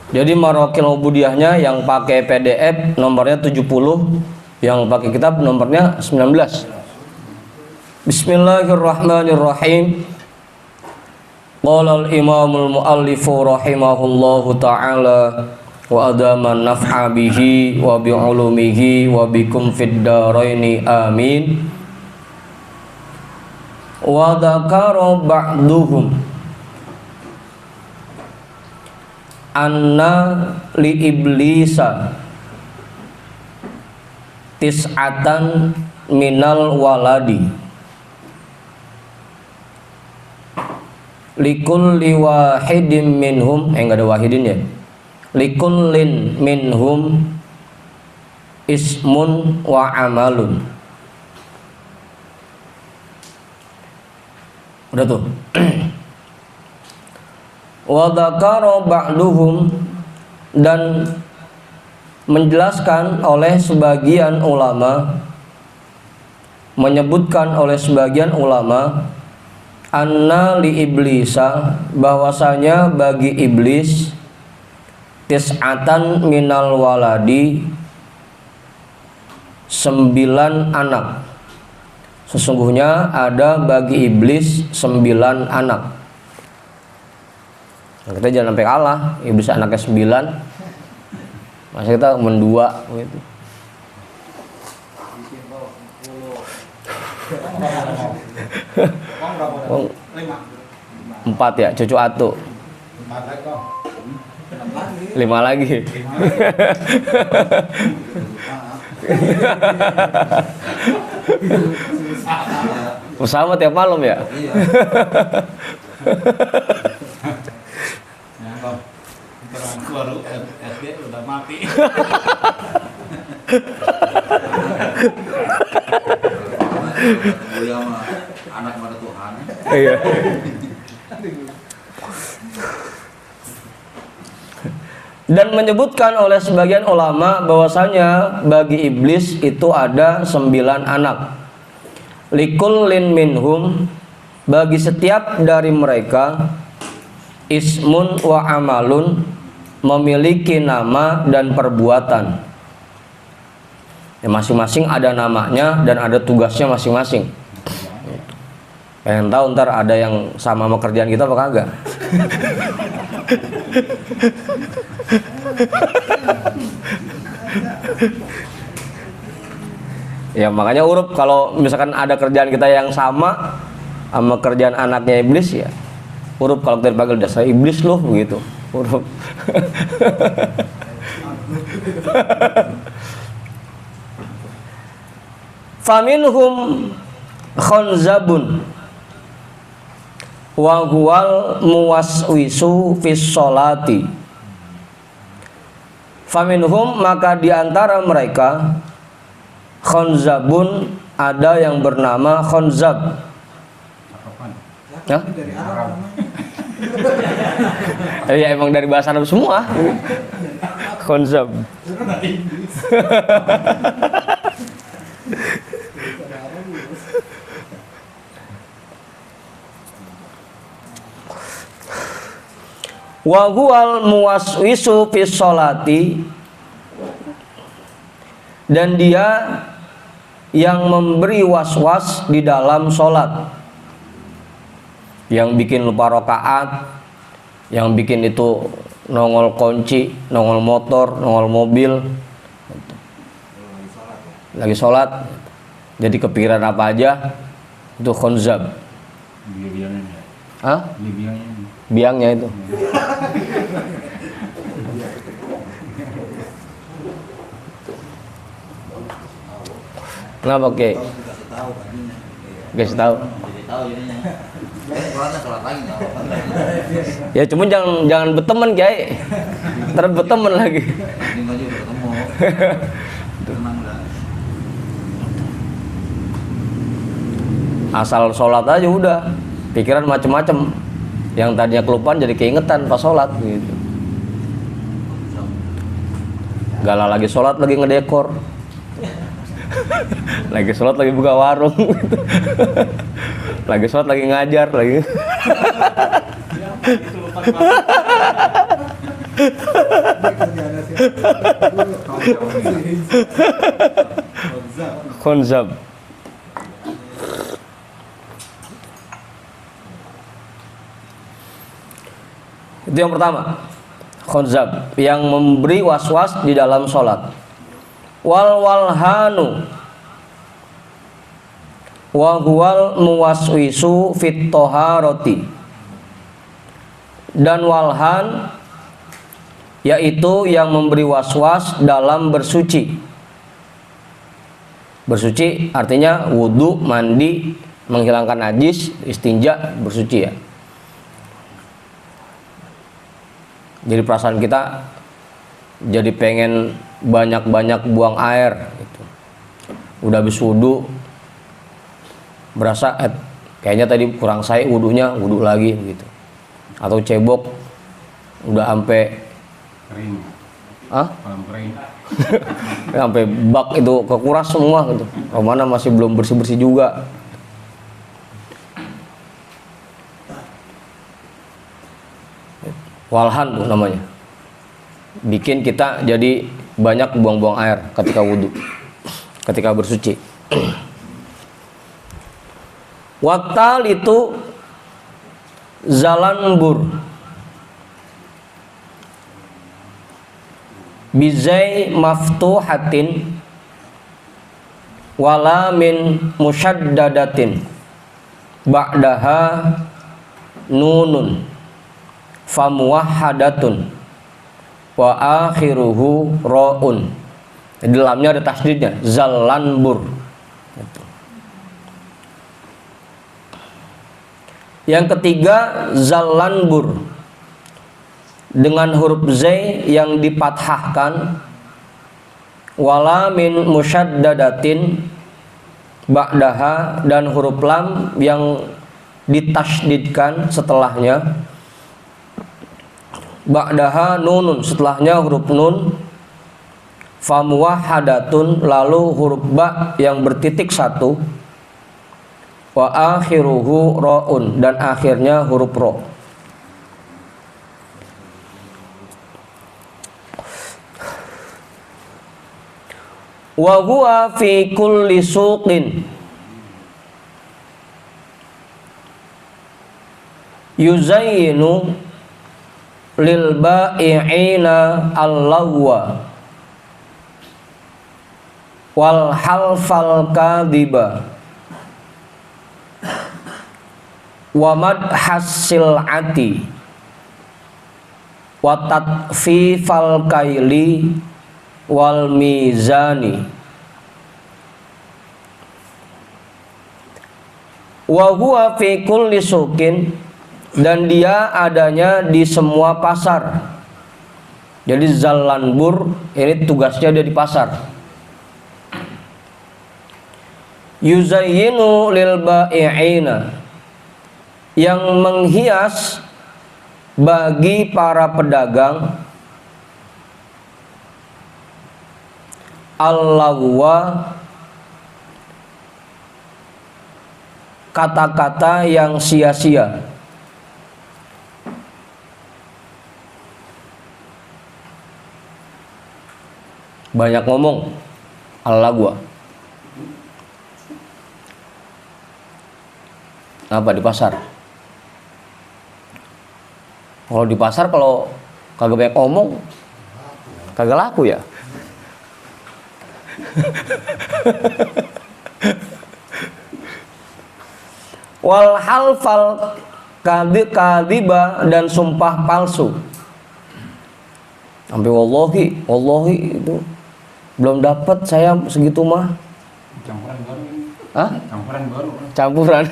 Jadi Marokil Ubudiyahnya yang pakai PDF nomornya 70, yang pakai kitab nomornya 19. Bismillahirrahmanirrahim. Qala al-imamul muallifu rahimahullahu ta'ala wa adama naf'a bihi wa bi'ulumihi wa bikum fid daraini amin. Wa dzakara ba'duhum anna li iblisa tis'atan minal waladi likulli wahidin minhum, enggak ada wahidin ya, likullin minhum ismun wa amalun. Udah tuh. Wa dzakara ba'duhum, dan menjelaskan oleh sebagian ulama, menyebutkan oleh sebagian ulama, anna li iblisa, bahwasanya bagi iblis, tis'atan minal waladi, 9 anak. Sesungguhnya ada bagi iblis 9 anak. Kita jangan sampai kalah, iblis anaknya 9, masa kita mendua gitu. Oh, 4 ya, cucu atu 5 lagi. Bersama tiap malam ya. Baru SD udah mati. Anak pada Tuhan. Iya. Dan menyebutkan oleh sebagian ulama bahwasanya bagi iblis itu ada 9 anak. Likullin minhum, bagi setiap dari mereka, ismun wa amalun, memiliki nama dan perbuatan. Ya, masing-masing ada namanya dan ada tugasnya masing-masing. Pengen tahu ntar ada yang sama kerjaan kita apa kagak? Ya makanya urut kalau misalkan ada kerjaan kita yang sama kerjaan anaknya iblis, ya urut kalau kita dipanggil dasar iblis loh begitu. Urut. Faminhum khonzabun wa huwal muwaswisu fis sholati. Faminhum, maka diantara mereka, khonzabun, ada yang bernama khonzab. Ya? Ya emang dari bahasa Arab semua. Khonzab. Wa huwal muwaswisu fis sholati, dan dia yang memberi was-was di dalam sholat, yang bikin lupa rakaat, yang bikin itu nongol kunci, nongol motor, nongol mobil, lagi sholat jadi kepikiran apa aja, itu khonzab. Hah? Biangnya itu. Kenapa Kek? Kasih tahu. Ya cuma jangan berteman Kiai. Ntar berteman lagi. Asal sholat aja udah, pikiran macem-macem. Yang tadinya kelupaan jadi keingetan pas sholat gitu. Galah lagi sholat lagi ngedekor. Lagi sholat lagi buka warung. Lagi sholat lagi ngajar lagi. Khonzab. Itu yang pertama. Khonzab yang memberi was-was di dalam sholat. Wal walhanu wa huwal muwaswisu fit toharoti. Dan walhan yaitu yang memberi was-was dalam bersuci. Bersuci artinya wudhu, mandi, menghilangkan najis, istinja, bersuci ya. Jadi perasaan kita jadi pengen banyak-banyak buang air gitu. Udah habis wudhu berasa kayaknya tadi kurang saya wudhunya, wudhu lagi gitu. Atau cebok udah sampai Kering. Kolam kering. sampai bak itu kekuras semua gitu. Romana masih belum bersih-bersih juga. Walhan tuh namanya. Bikin kita jadi banyak buang-buang air ketika wudhu, ketika bersuci. Waktal itu zalanbur bizai maftuhatin wala min musyaddadatin ba'daha nunun famuwahhadatun wa akhiruhu ra'un. Di dalamnya ada tasdidnya, zalanbur. Yang ketiga zalanbur dengan huruf zai yang dipathahkan, wala min musyaddadatin ba'daha, dan huruf lam yang ditasydidkan setelahnya, ba'daha nunun, setelahnya huruf nun, famuwahhadatun, lalu huruf ba yang bertitik satu, wa akhiruhu ra'un, dan akhirnya huruf ro. Wa huwa fi kulli suqin yuzayyinu lil ba'i'ina al-lawwa wal halfal kadhiba wa madhas sil'ati wa tatfifal kaili wal mizani. Wa huwa fi kulli suqin, dan dia adanya di semua pasar. Jadi zalanbur ini tugasnya dia di pasar. Yuzayyinu lil ba'i'ina, yang menghias bagi para pedagang, al-lawwa, kata-kata yang sia-sia. Banyak ngomong, al-lawwa. Apa di pasar? Kalau di pasar kalau kagak banyak ngomong, kagak laku ya. Wal halfal kadhiba, dan sumpah palsu. Sampai wallahi itu belum dapat saya segitu mah. Campuran baru. Hah? Campuran baru. Campuran.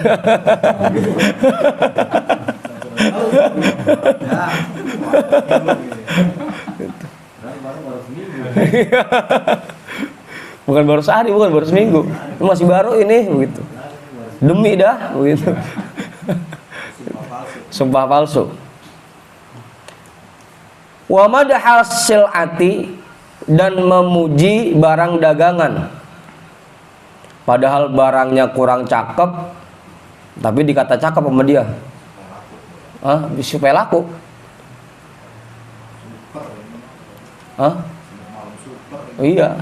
Bukan baru sehari, bukan baru seminggu, masih baru ini begitu. Demi dah begitu. Sumpah palsu. Wa madhas sil'ati, dan memuji barang dagangan. Padahal barangnya kurang cakep, tapi dikata cakep sama dia. Supaya laku. Hah? Iya.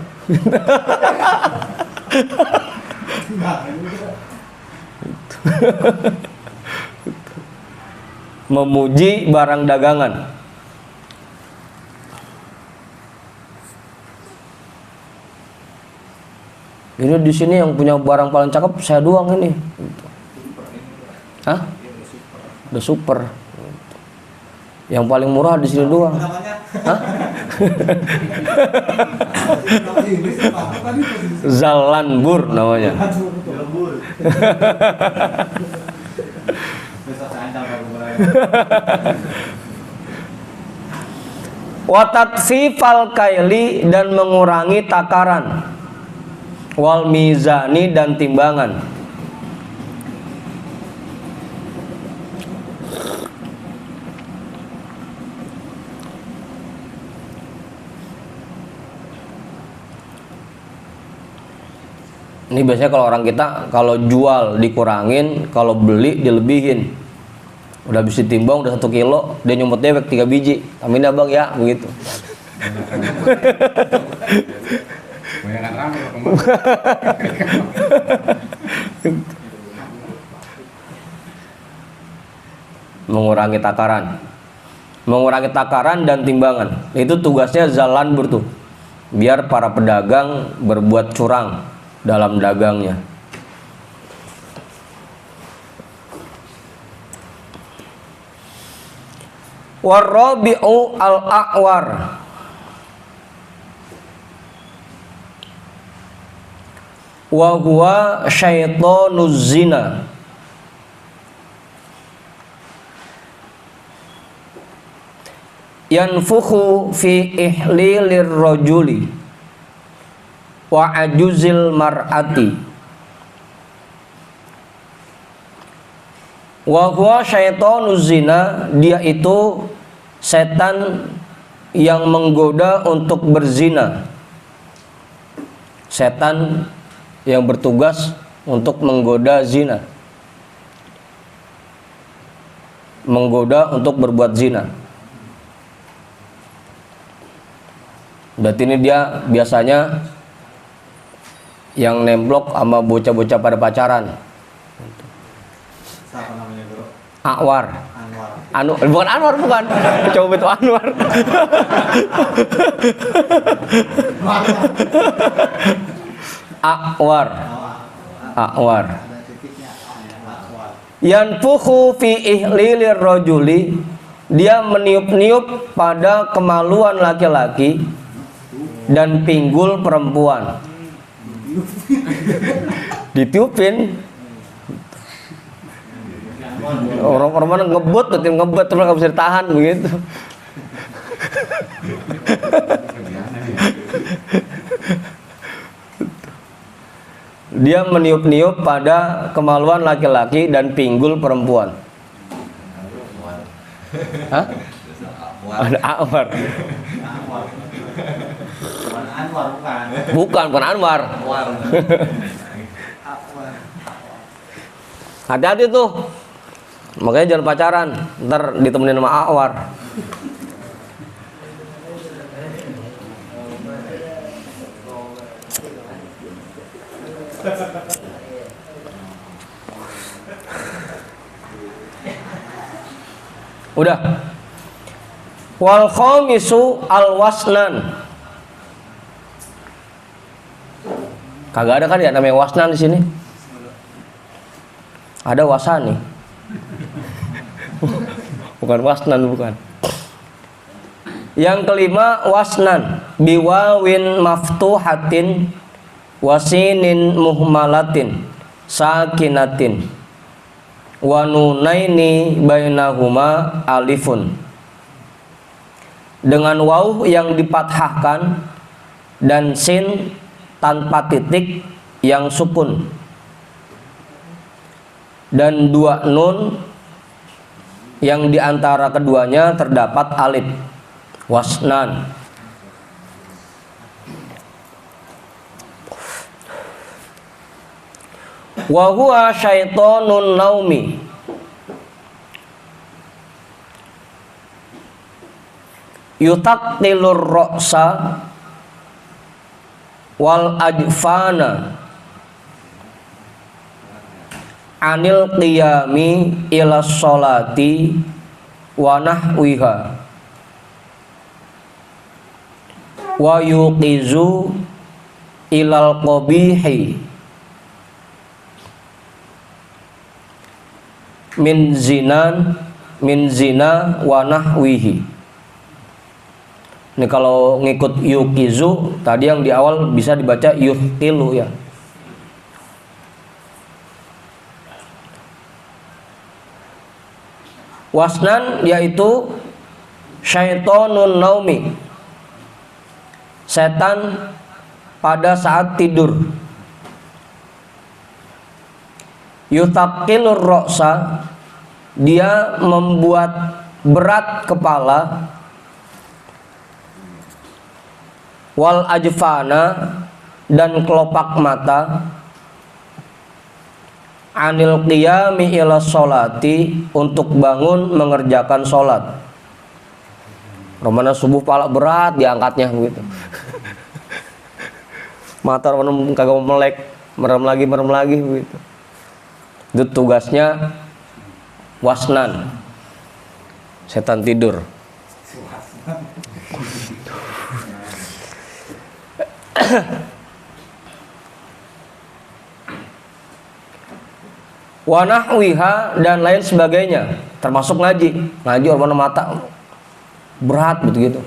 Memuji barang dagangan. Ini di sini yang punya barang paling cakep saya doang ini. Hah? Udah super. Yang paling murah di sini doang. Hah? Zalanbur namanya. Watatfifal kaili, dan mengurangi takaran, wal mizani, dan timbangan. Ini biasanya kalau orang kita kalau jual dikurangin, kalau beli dilebihin. Udah habis ditimbang udah 1 kilo, dia nyumput dewek 3 biji. Amin ya bang ya, begitu. Banyak rame Mengurangi takaran. Mengurangi takaran dan timbangan. Itu tugasnya Zalanbur tuh. Biar para pedagang berbuat curang dalam dagangnya. Warabi'u al-a'war, wa huwa syaitonuz zina. Yanfukhu fi ihlilir rajuli wa ajuzil mar'ati. Wa huwa syaitonuz zina, dia itu setan yang menggoda untuk berzina. Setan yang bertugas untuk menggoda zina. Menggoda untuk berbuat zina. Berarti ini dia biasanya yang nemblok sama bocah-bocah pada pacaran. Siapa namanya bro? Akwar. Anwar. Bukan Anwar, bukan. Coba itu Anwar. Akwar. Akwar. Ada titiknya. Anwar. Yanfukhu fi ihlilir rajuli, dia meniup-niup pada kemaluan laki-laki dan pinggul perempuan. Ditiupin. Orang-orang ngebut, tim ngebut terus nggak bisa ditahan begitu. Dia meniup-niup pada kemaluan laki-laki dan pinggul perempuan. Hah? Ada Anwar. Bukan Anwar, bukan. Bukan Anwar. Anwar. Hati-hati tuh. Makanya jangan pacaran, ntar ditemenin sama Akwar. Udah. Wal khamisu al wasnan. Kagak ada kan ya namanya wasnan di sini? Ada wasani. Bukan wasnan, bukan. Yang kelima wasnan biwawin maftuhatin wasinin muhmalatin sakinatin wa nunaini bainahuma alifun, dengan waw yang dipathahkan dan sin tanpa titik yang sukun, dan 2 nun yang diantara keduanya terdapat alif. Wasnan. Wa huwa syaitonun naumi. Yutaqtilur ra'sa wal ajfana anil qiyami ila sholati wa nahwiha wa yuqizu ilal qabihi min zina wa nahwihi. Ini kalau ngikut yuqizu tadi yang di awal bisa dibaca yuhtilu ya. Wasnan yaitu syaitonun naumi, setan pada saat tidur. Yutaqilur ra'sa, dia membuat berat kepala. Wal ajfana, dan kelopak mata. Anil qiyami ila sholati, untuk bangun mengerjakan sholat. Romana subuh pala berat diangkatnya begitu. Mata romana kagak melek, merem lagi begitu. Itu tugasnya wasnan, setan tidur. Wa nahwiha, dan lain sebagainya, termasuk ngaji orang mata berat gitu.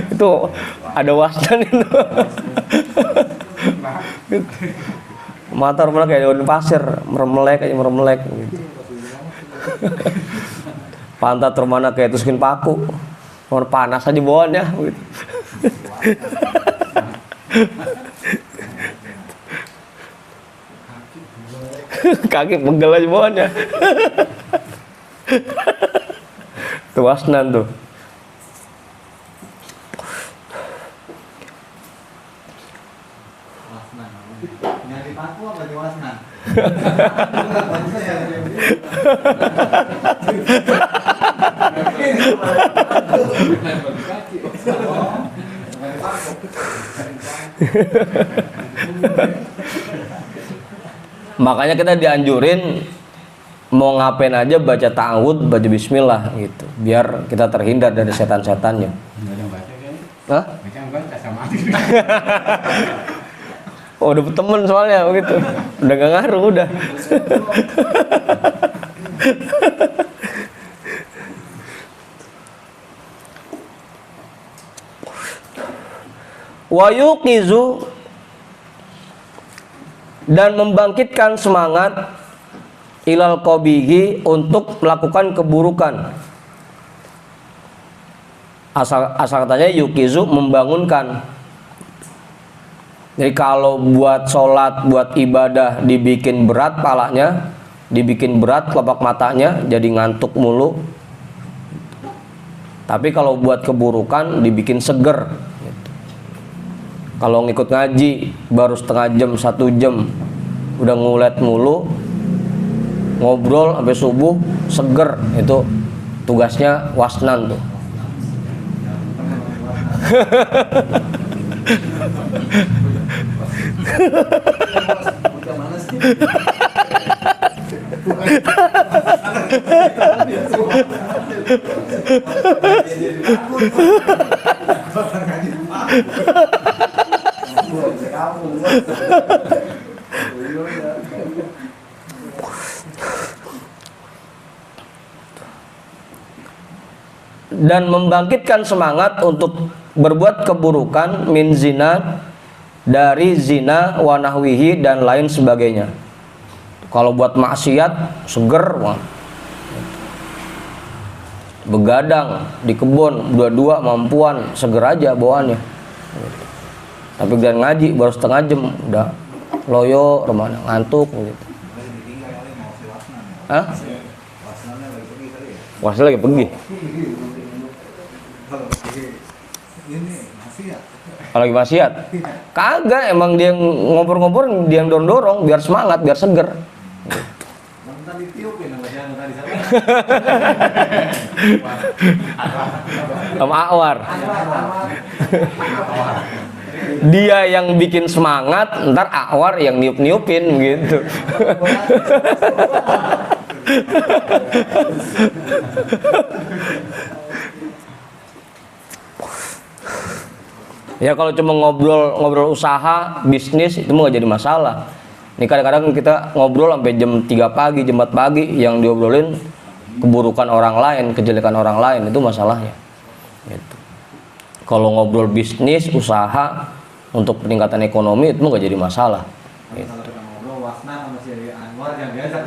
Itu ada wasnan itu. Mata orang kayak daun pasir, meremelek gitu. Pantat rumahnya kayak tuskin paku, orang panas aja bawaannya gitu. Kaki pegel aja bawaannya. Itu wasnan tuh. Wasnan. Nyari paku apa di wasnan? Makanya kita dianjurin mau ngapain aja baca ta'awud, baca bismillah gitu, biar kita terhindar dari setan-setannya. Hah? Oh, udah temen soalnya begitu. Udah gak ngaruh udah. Wa yuqizu, dan membangkitkan semangat ilal qabihi, untuk melakukan keburukan. Asal katanya yuqizu, membangunkan. Jadi kalau buat sholat, buat ibadah dibikin berat palanya, dibikin berat kelopak matanya, jadi ngantuk mulu. Tapi kalau buat keburukan dibikin seger. Kalau ngikut ngaji baru setengah jam, 1 jam udah ngulet mulu, ngobrol sampai subuh seger, itu tugasnya wasnan tuh. Dan membangkitkan semangat untuk berbuat keburukan, min zina, dari zina, wa nahwihi, dan lain sebagainya. Kalau buat maksiat seger, wah. Begadang di kebun, dua-dua mampuan, seger aja bawaannya. Tapi jangan ngaji baru setengah jam udah loyo, remana ngantuk gitu. Hah? Wasnya lagi pergi. Kalau lagi maksiat? Kagak, emang dia ngobrol-ngobrol, dia yang dorong-dorong biar semangat, biar seger. Sama Anwar. Dia yang bikin semangat, ntar Anwar yang niup-niupin gitu. Ya kalau cuma ngobrol usaha, bisnis itu mah gak jadi masalah. Ini kadang-kadang kita ngobrol sampai jam 3 pagi, jam 4 pagi, yang diobrolin keburukan orang lain, kejelekan orang lain, itu masalahnya. Gitu. Kalau ngobrol bisnis, usaha untuk peningkatan ekonomi itu mah gak jadi masalah. Gitu. Kalau kita ngobrol Wasna sama si Anwar yang biasa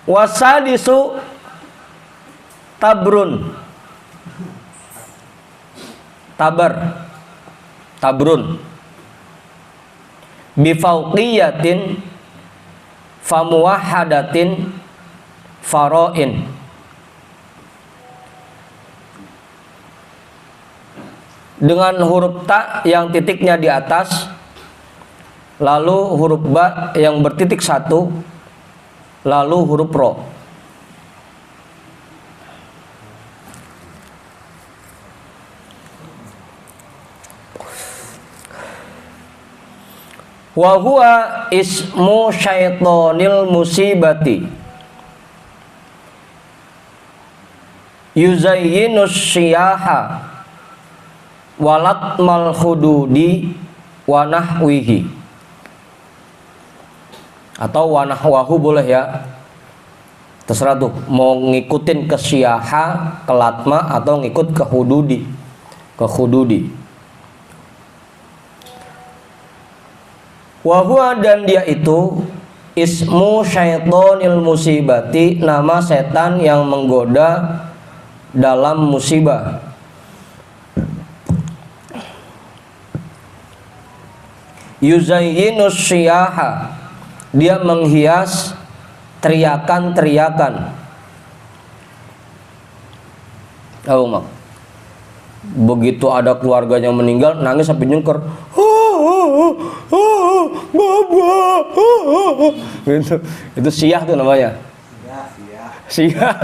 Wasadisu tabrun, tabrun bifauqiyatin famuwahadatin faroin. Dengan huruf ta yang titiknya di atas, lalu huruf ba yang bertitik satu, lalu huruf ro. Wa huwa ismu syaitonil musibati yuzayyinus syiyaha walatmal hududi wa nahwihi, atau wa nahwahu boleh ya, terserah tuh mau ngikutin ke syiyaha, ke latma, atau ngikut ke hududi, wa huwa, dan dia itu ismu syaitonil musibati, nama setan yang menggoda dalam musibah. Yuzayyinus syiyaha, dia menghias teriakan-teriakan. Oh, mak. Begitu ada keluarganya meninggal, nangis sampai nyengker. Gitu. Itu siyah tuh namanya. Siyah.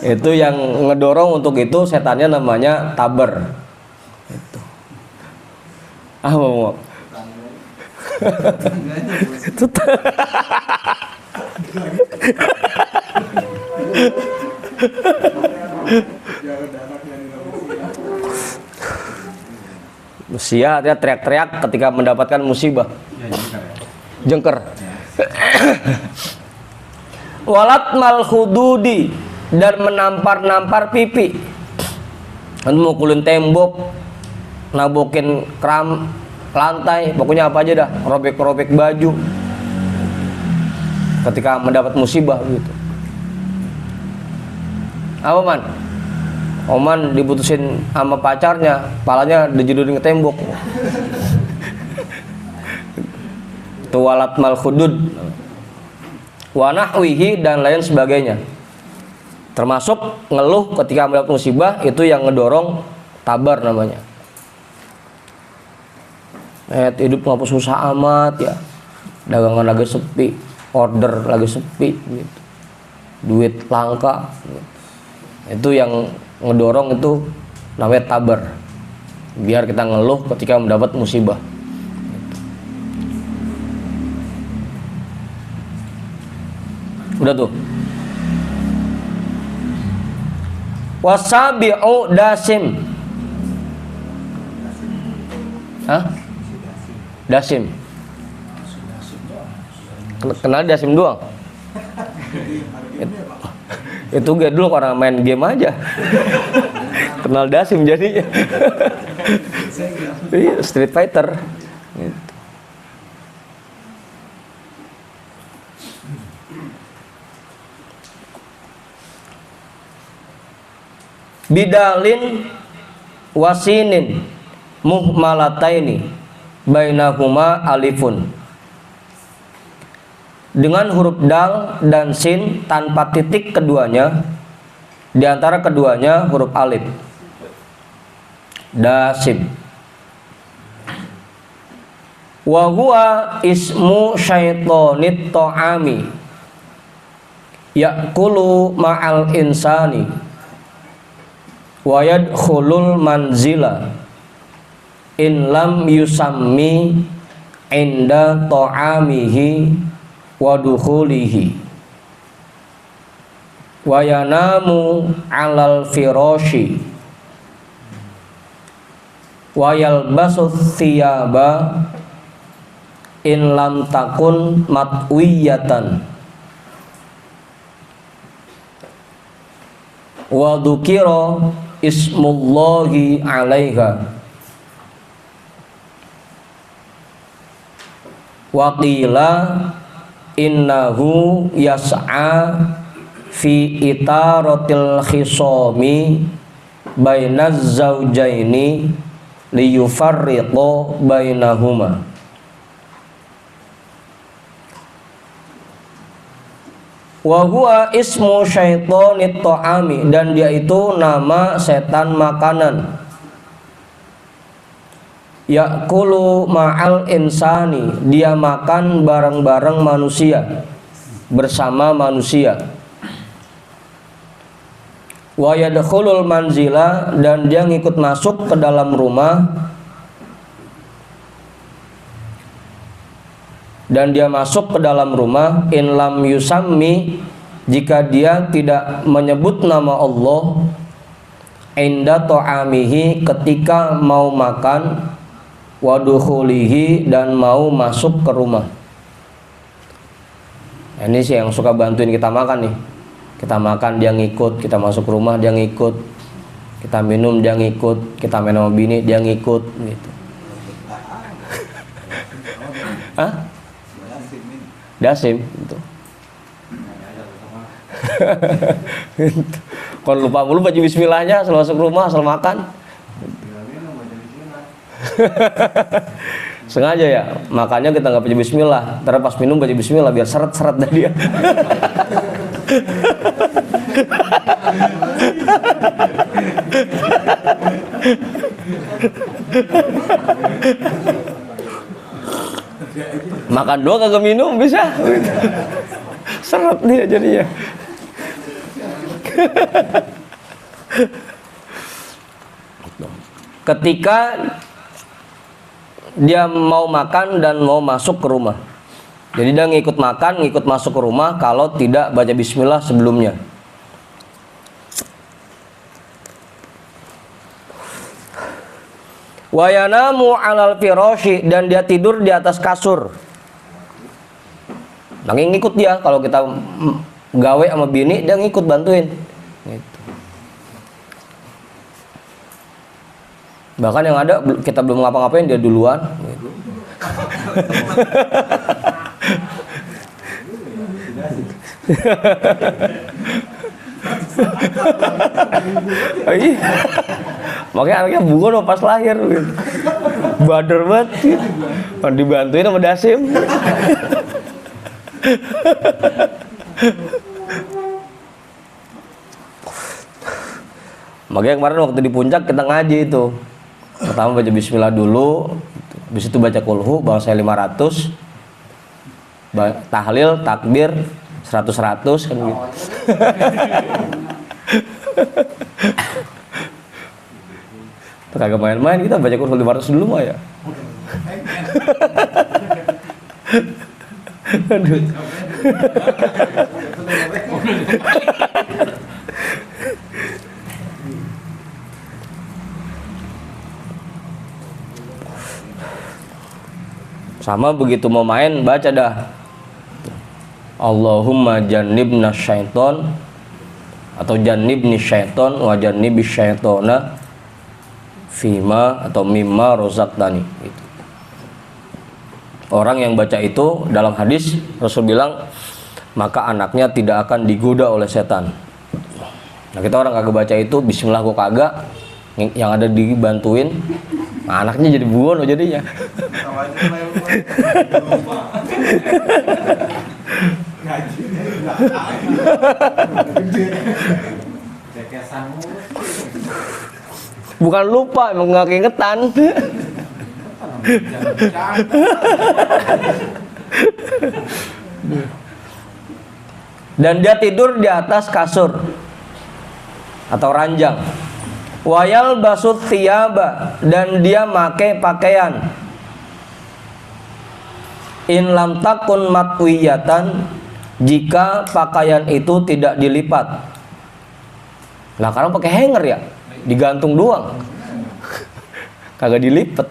Itu yang ngedorong untuk itu, setannya namanya taber. Itu. Mau. Sia dia teriak-teriak ketika mendapatkan musibah. Jengker. Walat mal hududi, dan menampar-nampar pipi. Kan mukulin tembok, nabokin keram lantai, pokoknya apa aja dah, robek-robek baju ketika mendapat musibah gitu. Apa man? Oman diputusin sama pacarnya, palanya dijedurin ke tembok. Tuwalat mal hudud wa nahwihi, dan lain sebagainya. Termasuk ngeluh ketika mendapat musibah, itu yang ngedorong tabar namanya. Hidup ngapa susah amat ya, dagangan lagi sepi, order lagi sepi gitu, duit langka gitu. Itu yang ngedorong, itu namanya tabar, biar kita ngeluh ketika mendapat musibah gitu. Udah tuh. Wasabi'u dasim. Hah? Dasim. Kenal Dasim doang. Itu gue dulu orang main game aja. Kenal Dasim jadinya. Street Fighter. Gitu. Bidalin wasinin muhmalataini bainahuma alifun. dengan huruf dal dan sin tanpa titik keduanya, di antara keduanya huruf alif. Dasib. Wa huwa ismu syaitonit ta'ami ya'kulu ma'al insani wa yadkhulul manzila in lam yusammi inda ta'amihi wa dukhulihi wa yanamu 'alal firashi wa yalbasu thiyaba in lam takun matwiyatan wa dzukira ismullahi 'alaiha wa qila innahu yas'a fi itaratil khisami bainaz zawjaini liyufarriqu bainahuma. Wa huwa ismu syaitonit ta'ami, dan dia itu nama setan makanan. Ya'kulu ma'al insani, dia makan bareng-bareng manusia, bersama manusia. Wa yadkhulul manzila, dan dia ngikut masuk ke dalam rumah, dan dia masuk ke dalam rumah in lam yusammi, jika dia tidak menyebut nama Allah, inda ta'amihi, ketika mau makan, wa dukhulihi, dan mau masuk ke rumah. Ini sih yang suka bantuin kita makan nih. Kita makan dia ngikut, kita masuk rumah dia ngikut, kita minum dia ngikut, kita main sama bini dia ngikut gitu. Hah? Dasim gitu. Kalau lupa mulu baca bismillahnya setelah masuk rumah, setelah makan. Sengaja ya, makanya kita nggak baca bismillah. Ntar pas minum baca bismillah biar seret-seret dah dia. Makan doang kagak minum bisa. Seret dia jadinya. Ketika dia mau makan dan mau masuk ke rumah, jadi dia ngikut makan, ngikut masuk ke rumah kalau tidak baca bismillah sebelumnya. Wa yanamu 'alal firashi, dan dia tidur di atas kasur. Lagi ngikut dia, kalau kita gawe sama bini dia ngikut bantuin gitu. Bahkan yang ada kita belum ngapa-ngapain dia duluan gitu. Iya. Makanya anaknya bunga pas lahir gitu. Bader banget gitu. Dibantuin sama Dasim. Makanya kemarin waktu di puncak kita ngaji itu. Pertama baca bismillah dulu, habis itu baca kulhu bahasa 500, tahlil, takbir 100 kan gitu. Kagak main-main, kita baca kulhu 500 dulu mah ya. Aduh. Sama begitu mau main baca dah Allahumma jannibna syaiton atau jannibni syaiton wa jannibis syaitona fima atau mimma rozaqtani gitu. Orang yang baca itu dalam hadis Rasul bilang maka anaknya tidak akan digoda oleh setan. Nah kita orang kagak baca itu bismillah gua kagak, yang ada dibantuin Anaknya jadi buono jadinya. Sama aja lah yang lupa. Ngaji cekesan mulu. Bukan lupa, emang nggak keingetan. Dan dia tidur di atas kasur atau ranjang. Wayal basut thiyaba, dan dia make pakaian. In lam takun matwiyatan, jika pakaian itu tidak dilipat. Nah, karena pakai hanger ya, digantung doang. Kagak dilipat.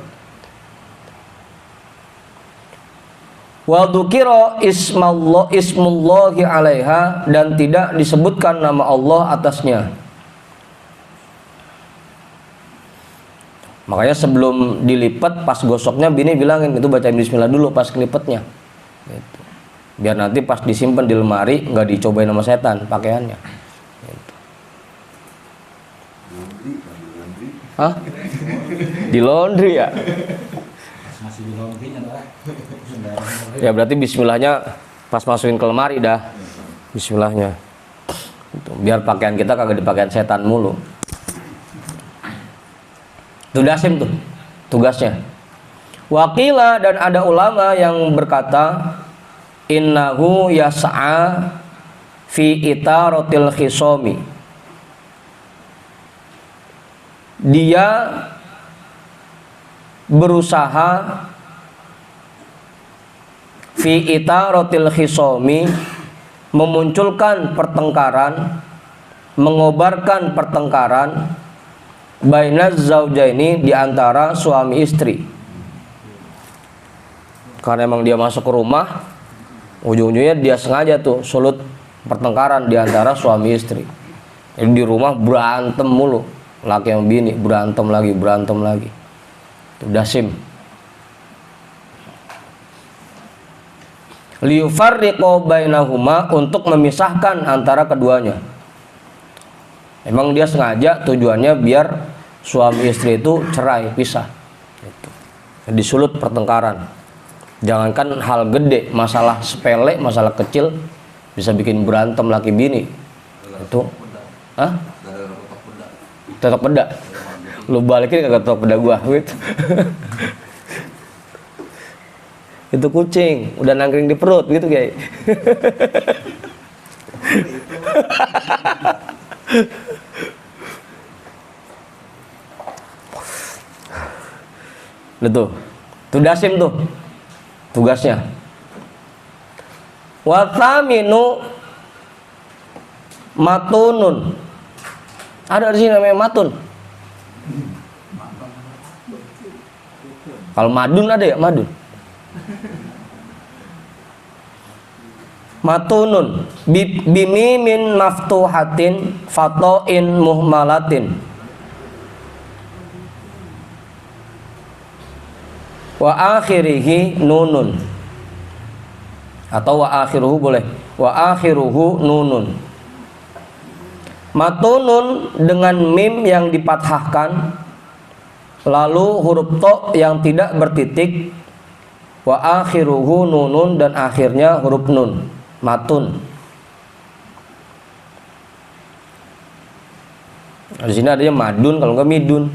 Wa dzukira ismullahi 'alaiha, dan tidak disebutkan nama Allah atasnya. Makanya sebelum dilipat, pas gosoknya bini bilangin itu bacain bismillah dulu pas kelipetnya. Gitu. Biar nanti pas disimpan di lemari nggak dicobain sama setan pakaiannya. Gitu. Hah? Di laundry ya? Masih di laundrynya dah. Ya berarti bismillahnya pas masukin ke lemari dah. Bismillahnya. Gitu. Biar pakaian kita kagak dipakaian setan mulu. Itu dasim tuh tugasnya. Wakila, dan ada ulama yang berkata innahu yas'a fi itaratil khisomi. Dia berusaha fi itaratil khisomi, memunculkan pertengkaran, mengobarkan pertengkaran bainaz zaujaini, di antara suami istri. Karena emang dia masuk ke rumah, ujung-ujungnya dia sengaja tuh sulut pertengkaran di antara suami istri. Jadi di rumah berantem mulu, laki yang bini berantem lagi. Itu dasim. Liyufarriqu bainahuma, untuk memisahkan antara keduanya. Emang dia sengaja, tujuannya biar suami istri itu cerai, pisah. Gitu. Disulut pertengkaran. Jangankan hal gede, masalah sepele, masalah kecil bisa bikin berantem laki bini. Itu, hah? Tetap beda. Lu balikin kagak tetap beda gua, gitu. Itu kucing, udah nangkring di perut, gitu kayak. Tuh dasim tuh tugasnya. Wa thaminu matunun, ada di sini namanya matun. Kalau madun ada ya, madun. Matunun bimimin maftuhatin fatoin muhmalatin wa akhirihi nunun, atau wa akhiruhu boleh, wa akhiruhu nunun. Matunun dengan mim yang dipathahkan, lalu huruf to yang tidak bertitik, wa akhiruhu nunun, dan akhirnya huruf nun. Matun. Di sini adanya madun, kalau enggak midun.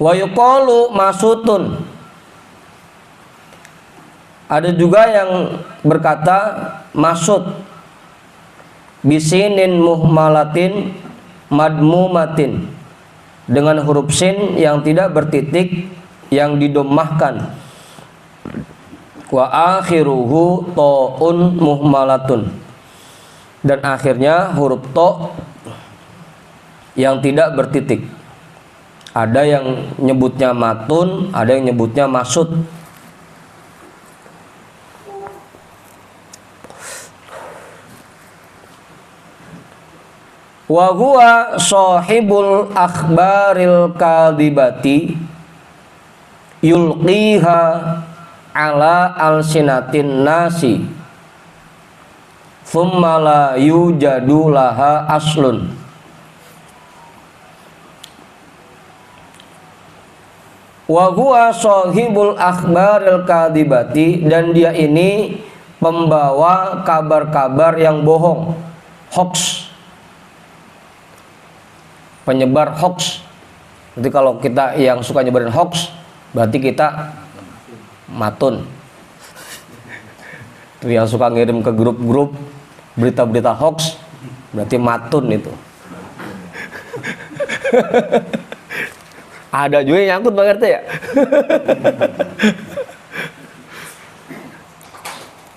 Wa yuqalu masutun. Ada juga yang berkata masut. Bisinin muhmalatin madmumatin, dengan huruf sin yang tidak bertitik, yang didomahkan. Wa akhiruhu to'un muhmalatun, dan akhirnya huruf to yang tidak bertitik. Ada yang nyebutnya matun, ada yang nyebutnya masud. Wa huwa sahibul akhbaril kadhibati yulqiha ala alsinatin nasi thumma la yujadu laha aslun. Wa huwa shahibul akhbaril kadibati, dan dia ini pembawa kabar-kabar yang bohong, hoax, penyebar hoax. Jadi kalau kita yang suka nyebarin hoax, berarti kita matun. Itu yang suka ngirim ke grup-grup berita-berita hoax, berarti matun itu. Ada juga yang nyangkut Bang RT ya.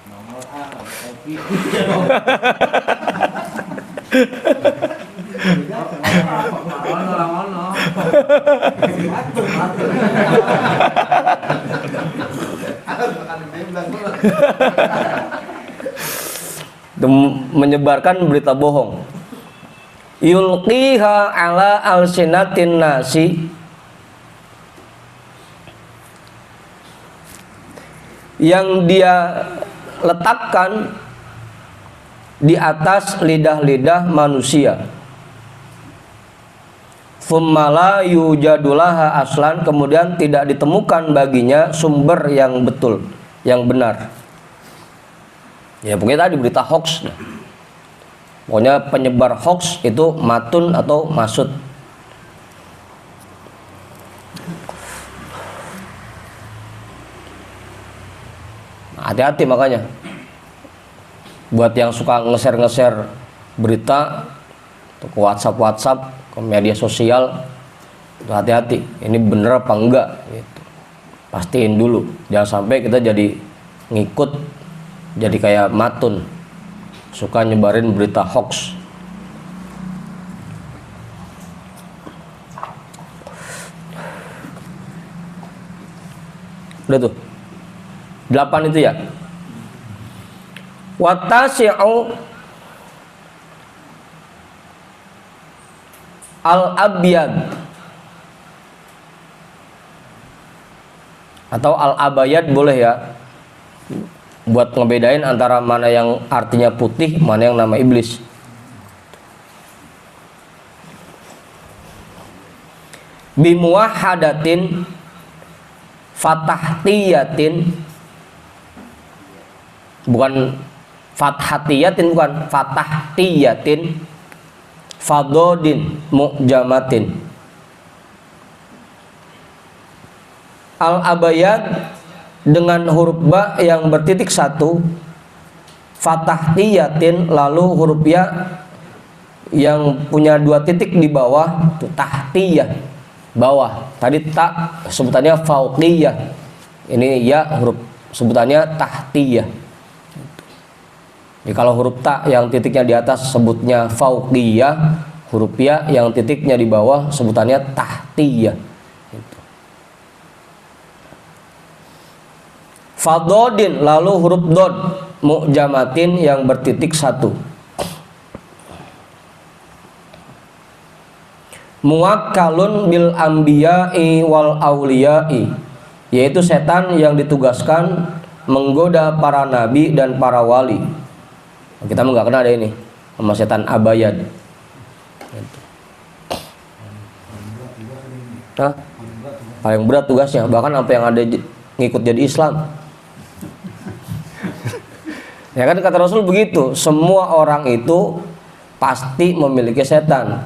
Nomor A, kopi. Ono. Menyebarkan berita bohong. Yulqiha ala alsinatin nasi, yang dia letakkan di atas lidah-lidah manusia. Fummala yujadulaha aslan, kemudian tidak ditemukan baginya sumber yang betul, yang benar. Ya pokoknya tadi berita hoax. Pokoknya penyebar hoax itu matun atau masud. Hati-hati makanya. Buat yang suka nge-share berita ke WhatsApp, ke media sosial, itu hati-hati. Ini bener apa enggak gitu. Pastiin dulu. Jangan sampai kita jadi ngikut, jadi kayak matun, suka nyebarin berita hoax. Udah tuh 8 itu ya. Watasi'u al-abyad atau al-abayad boleh ya, buat ngebedain antara mana yang artinya putih, mana yang nama iblis. Bimuwahhadatin fatahtiyatin, bukan fathatiyatin, bukan fatahtiyatin, fadodin mu'jamatin. Al-abayad dengan huruf ba yang bertitik 1, fatahtiyatin, lalu huruf ya yang punya 2 titik di bawah, itu tahtiyah, bawah. Tadi tak sebutannya fauqiyah, ini ya huruf sebutannya tahtiyah. Jadi kalau huruf ta yang titiknya di atas sebutnya fauqiyah, huruf ya yang titiknya di bawah sebutannya tahtiyah. Fadodin, lalu huruf dod mu'jamatin yang bertitik 1. Muwakkalun bil anbiya'i wal auliyai, yaitu setan yang ditugaskan menggoda para nabi dan para wali. Kita nggak kenal ada ini sama setan abayad. Nah, paling berat tugasnya, bahkan apa yang ada ngikut jadi Islam. Ya kan kata Rasul begitu, semua orang itu pasti memiliki setan.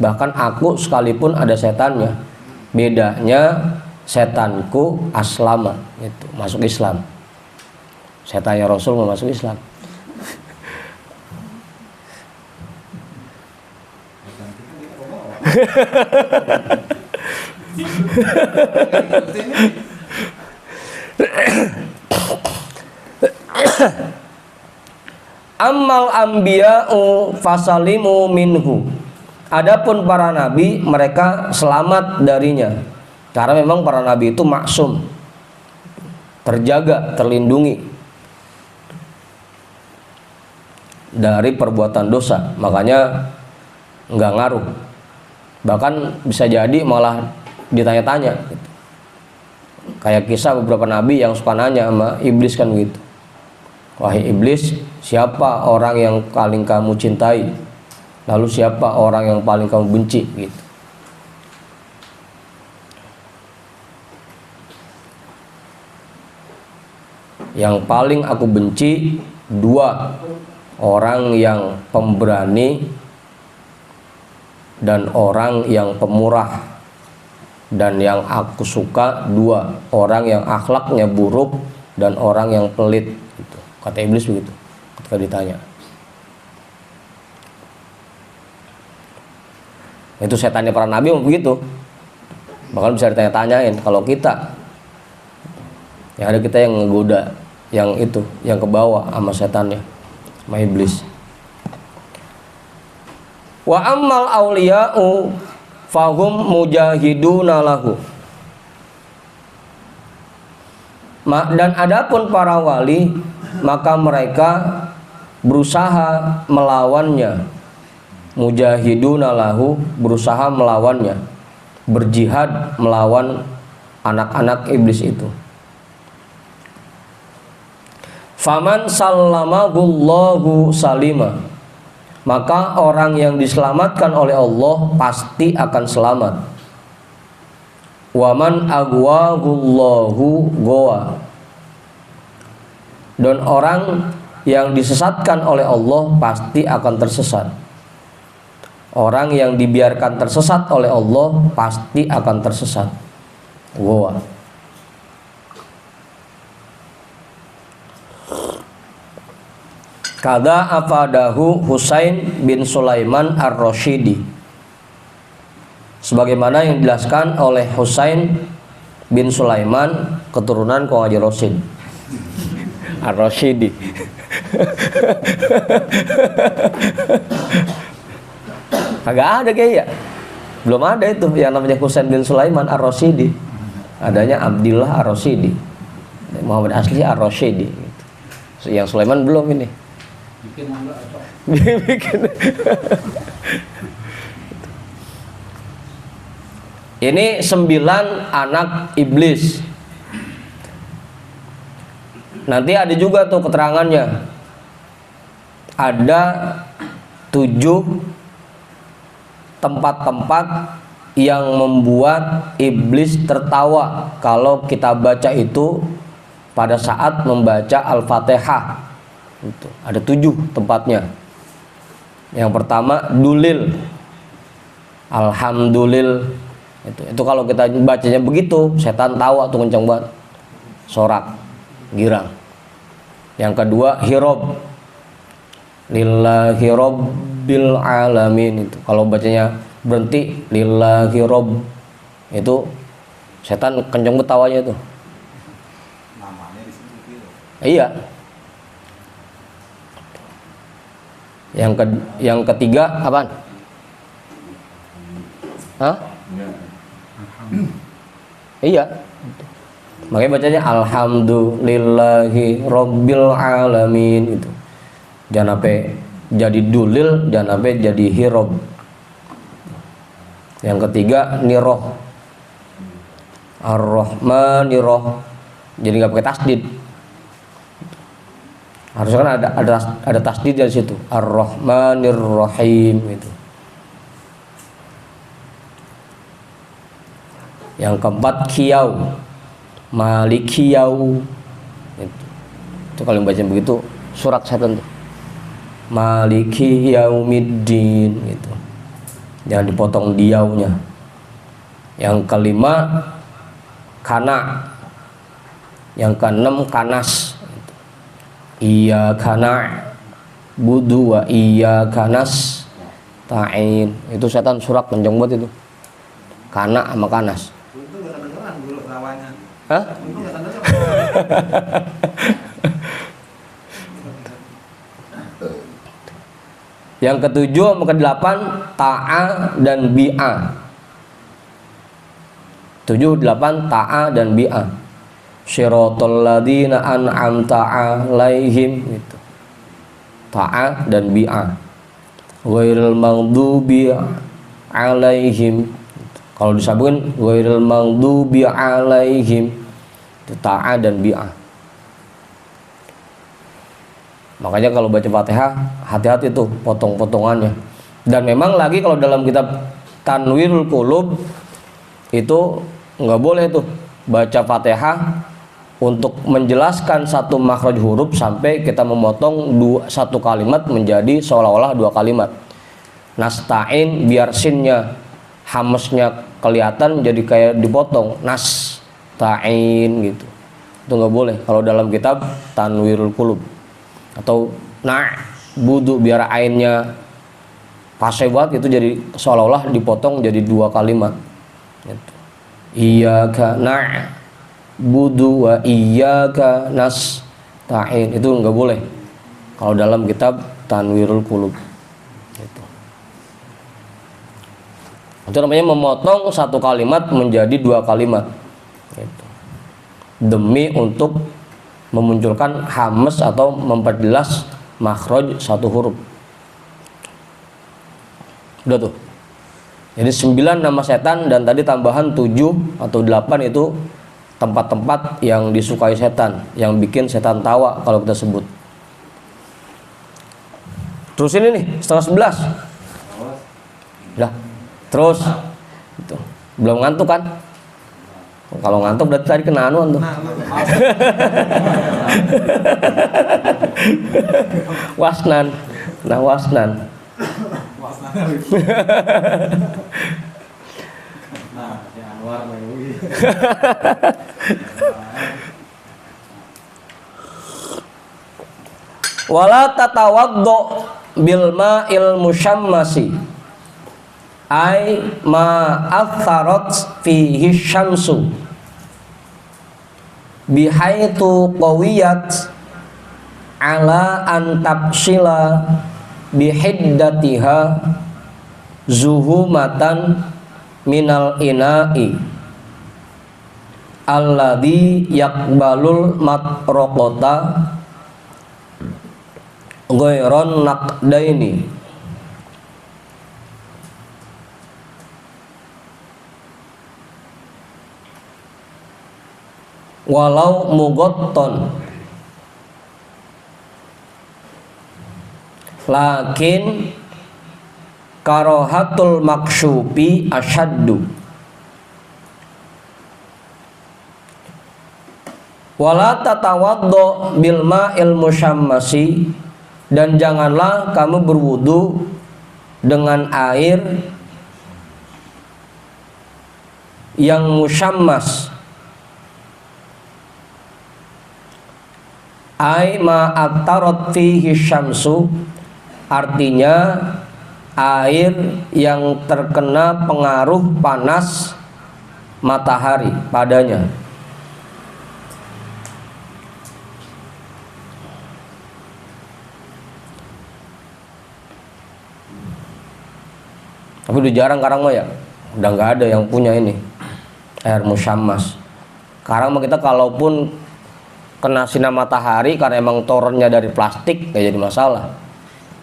Bahkan aku sekalipun ada setannya. Bedanya setanku aslama, itu masuk Islam. Setannya Rasul mau masuk Islam. Ammal anbiya'u fasalimu minhu. Adapun para nabi, mereka selamat darinya. Karena memang para nabi itu maksum, terjaga, terlindungi dari perbuatan dosa, makanya nggak ngaruh. Bahkan bisa jadi malah ditanya-tanya. Kayak kisah beberapa nabi yang suka nanya sama iblis kan gitu. Wahai iblis, siapa orang yang paling kamu cintai? Lalu siapa orang yang paling kamu benci? Gitu. Yang paling aku benci dua, orang yang pemberani dan orang yang pemurah. Dan yang aku suka dua, orang yang akhlaknya buruk dan orang yang pelit. Gitu. Kata iblis begitu ketika ditanya. Itu setannya para nabi begitu. Bahkan bisa ditanya-tanyain. Kalau kita, yang ada kita yang ngegoda, yang itu, yang kebawa sama setannya, sama iblis. Wa ammal auliya'u fahum mujahiduna lahu. Dan adapun para wali, maka mereka berusaha melawannya. Mujahiduna lahu, berusaha melawannya, berjihad melawan anak-anak iblis itu. Faman sallamahullahu salima, maka orang yang diselamatkan oleh Allah pasti akan selamat. Waman agwahullahu gowa, dan orang yang disesatkan oleh Allah pasti akan tersesat. Orang yang dibiarkan tersesat oleh Allah pasti akan tersesat. Gowa. Kada afadahu Husain bin Sulaiman ar-Rasyidi, sebagaimana yang dijelaskan oleh Husain bin Sulaiman, keturunan Khawaja Rasyid ar-Rasyidi. Kagak ada kayaknya, belum ada itu yang namanya Husain bin Sulaiman ar-Rasyidi. Adanya Abdillah ar-Rasyidi, Muhammad asli ar-Rasyidi. Yang Sulaiman belum ini. Bikin enggak atau Bikin. Ini 9 anak iblis. Nanti ada juga tuh keterangannya. Ada 7 tempat-tempat yang membuat iblis tertawa kalau kita baca itu pada saat membaca Al-Fatihah. Itu ada 7 tempatnya. Yang pertama dulil, alhamdulillah. Itu kalau kita bacanya begitu, setan tawa tuh kenceng banget, sorak, girang. Yang kedua hirob, lillahi robbil alamin. Itu kalau bacanya berhenti lillahi rob, itu setan kenceng betawanya tuh. Namanya disebut gitu. Iya. Yang ketiga apaan? Hah? Iya. Makanya bacanya alhamdulillahi robbil alamin itu. Jangan sampai jadi dulil, jangan sampai jadi hirob. Yang ketiga niroh, ar-rahmaniroh. Jadi nggak pakai tasdid. Harusnya kan ada tasdid dari situ, ar-rahmanirrahim itu. Yang keempat kiyau, malikiyau. Itu kalau baca begitu surat setan tuh. Maliki yaumiddin gitu. Jangan dipotong diaunya. Yang kelima kana. Yang keenam kanas. Iyyaka na'budu wa iyyaka nasta'in. Itu setan surak kenceng banget itu. Kana sama kanas. Itu gak kedengeran dulu lawannya. Hah? Itu gak kedengeran. Yang ketujuh sama kedelapan ta'a dan bi'a. 7, 8 ta'a dan bi'a. Syiratal ladzina an'amta 'alaihim itu. Ta'a dan bi'a. Ghairil maghdubi 'alaihim. Kalau disambungin ghairil maghdubi 'alaihim. Itu ta'a dan bi'a. Makanya kalau baca Fatihah hati-hati tuh potong-potongannya. Dan memang lagi kalau dalam kitab Tanwirul Qulub itu nggak boleh tuh baca Fatihah untuk menjelaskan satu makhraj huruf sampai kita memotong satu kalimat menjadi seolah-olah dua kalimat. Nasta'in biar sinnya hamesnya kelihatan jadi kayak dipotong nasta'in gitu. Itu nggak boleh kalau dalam kitab Tanwirul Qulub. Atau budu biar ainnya fase banget itu jadi seolah-olah dipotong jadi dua kalimat gitu. Iyyaka na'budu wa iyyaka nasta'in, itu nggak boleh kalau dalam kitab Tanwirul Qulub gitu. Itu namanya memotong satu kalimat menjadi dua kalimat gitu. Demi untuk memunculkan hamas atau memperjelas makhraj satu huruf. Udah tuh. Jadi 9 nama setan dan tadi tambahan 7 atau 8 itu tempat-tempat yang disukai setan, yang bikin setan tawa kalau kita sebut. Terus ini nih, setengah 11. Udah. Terus itu. Belum ngantuk kan? Kalau ngantuk berarti tadi kena anuan tuh. Wasnan. Nah, wasnan. Nah, ya Anwar main Wala tatawaddo bil ma'il musyammasi ay ma atharat fihi syamsu bihaitu qawiyat ala an tabsila bihiddatiha zuhumatan minal ina'i alladhi yakbalul matrokota ghairon naqdaini. Walau mugotton lakin karohatul maksyufi asyaddu. Wala tatawaddo bil ma'il musyammasi, dan janganlah kamu berwudu dengan air yang musyammas. Ai ma attarat fihi syamsu, artinya air yang terkena pengaruh panas matahari padanya. Tapi udah jarang sekarang mah ya, udah nggak ada yang punya ini air musyammas. Sekarang mah kita kalaupun kena sinar matahari karena emang torennya dari plastik nggak jadi masalah.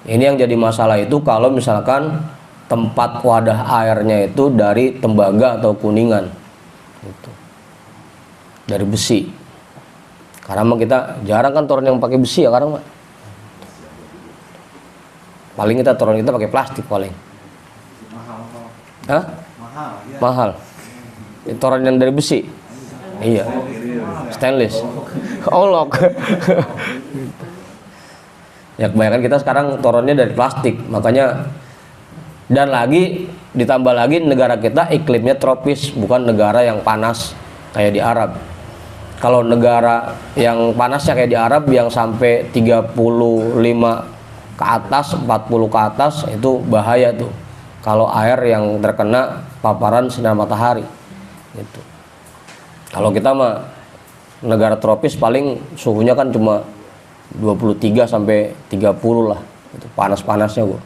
Ini yang jadi masalah itu kalau misalkan tempat wadah airnya itu dari tembaga atau kuningan gitu, dari besi. Karena mah kita jarang kan toren yang pakai besi ya sekarang mah. Paling kita toren kita pakai plastik paling. Hah? mahal ya. Mahal. Toren yang dari besi. Iya. Stainless. Olok. Ya kebanyakan kita sekarang torennya dari plastik, makanya. Dan lagi ditambah lagi negara kita iklimnya tropis, bukan negara yang panas kayak di Arab. Kalau negara yang panasnya kayak di Arab yang sampai 35 ke atas, 40 ke atas, itu bahaya tuh kalau air yang terkena paparan sinar matahari gitu. Kalau kita mah negara tropis paling suhunya kan cuma 23 sampai 30 lah, itu panas-panasnya gua.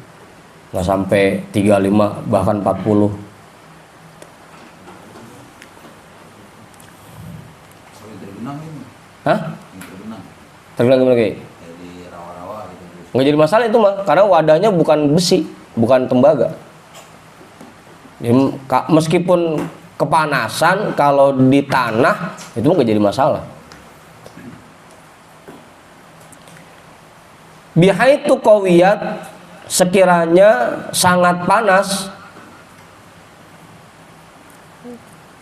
Nggak sampai 35 bahkan 40. Terbenang ini. Hah? Terbenang. Terbilang gimana kayak? Jadi rawa-rawa gitu. Nggak jadi masalah itu mah, karena wadahnya bukan besi, bukan tembaga. Jadi, meskipun kepanasan kalau di tanah itu nggak jadi masalah. Bihaitu qawiyat, sekiranya sangat panas,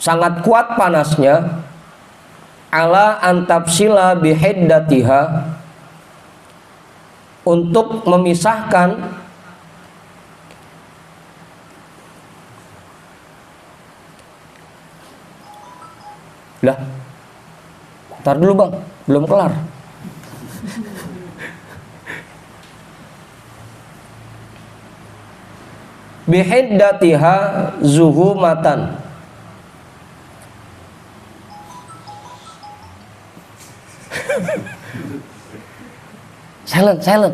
sangat kuat panasnya, ala antafsila bihiddatiha, untuk memisahkan lah. Ntar dulu bang, belum kelar. Bihiddatiha zuhumatan,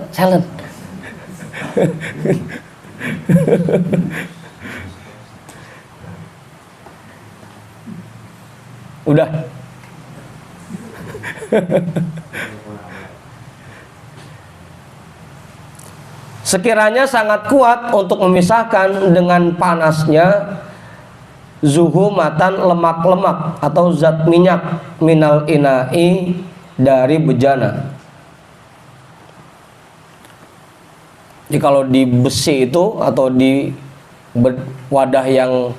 silent. Udah. Sekiranya sangat kuat untuk memisahkan dengan panasnya zuhumatan, lemak-lemak atau zat minyak, minal ina'i, dari bejana. Jadi kalau di besi itu atau di wadah yang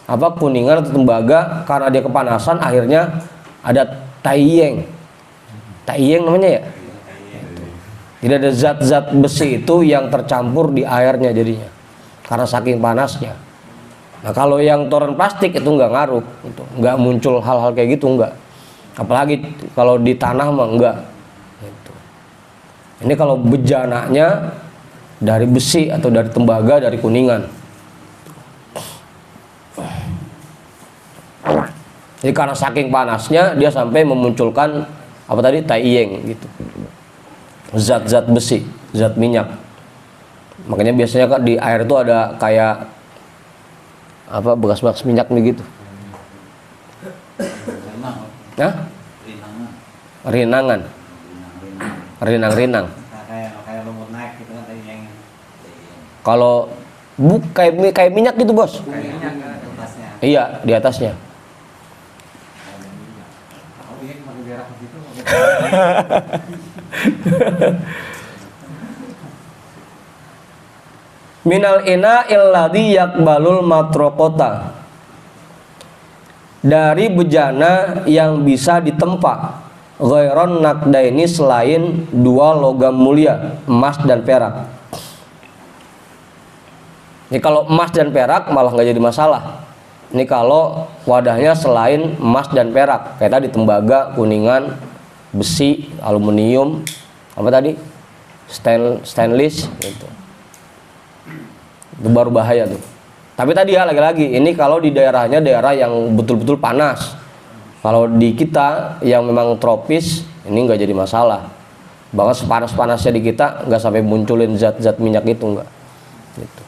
kuningan atau tembaga, karena dia kepanasan akhirnya ada taiyeng namanya ya. Jadi ada zat-zat besi itu yang tercampur di airnya jadinya, karena saking panasnya. Nah kalau yang toren plastik itu nggak ngaruh, gitu. Nggak muncul hal-hal kayak gitu, nggak. Apalagi kalau di tanah mah nggak. Gitu. Ini kalau bejananya dari besi atau dari tembaga, dari kuningan. Jadi karena saking panasnya dia sampai memunculkan taiyeng gitu. Zat-zat besi, zat minyak. Makanya biasanya kan di air itu ada kayak bekas-bekas minyak nih gitu. Hah? Rinangan. Rinang-rinang. Kayak lumut naik gitu kan tadi yang Kalau kayak minyak gitu, Bos. kayak minyak kan di atasnya. Iya, di atasnya. Oh iya pakai berak gitu. Minal ina illadhi yakbalul matrokota, dari bejana yang bisa ditempa, ghairon nakdaini, selain dua logam mulia, emas dan perak. Ini kalau emas dan perak malah nggak jadi masalah. Ini kalau wadahnya selain emas dan perak, kayak tadi tembaga, kuningan, besi, aluminium, stainless gitu. Itu baru bahaya tuh. Tapi tadi ya lagi-lagi ini kalau di daerah yang betul-betul panas. Kalau di kita yang memang tropis ini nggak jadi masalah. Bahkan sepanas-panasnya di kita nggak sampai munculin zat-zat minyak itu, nggak. Gitu.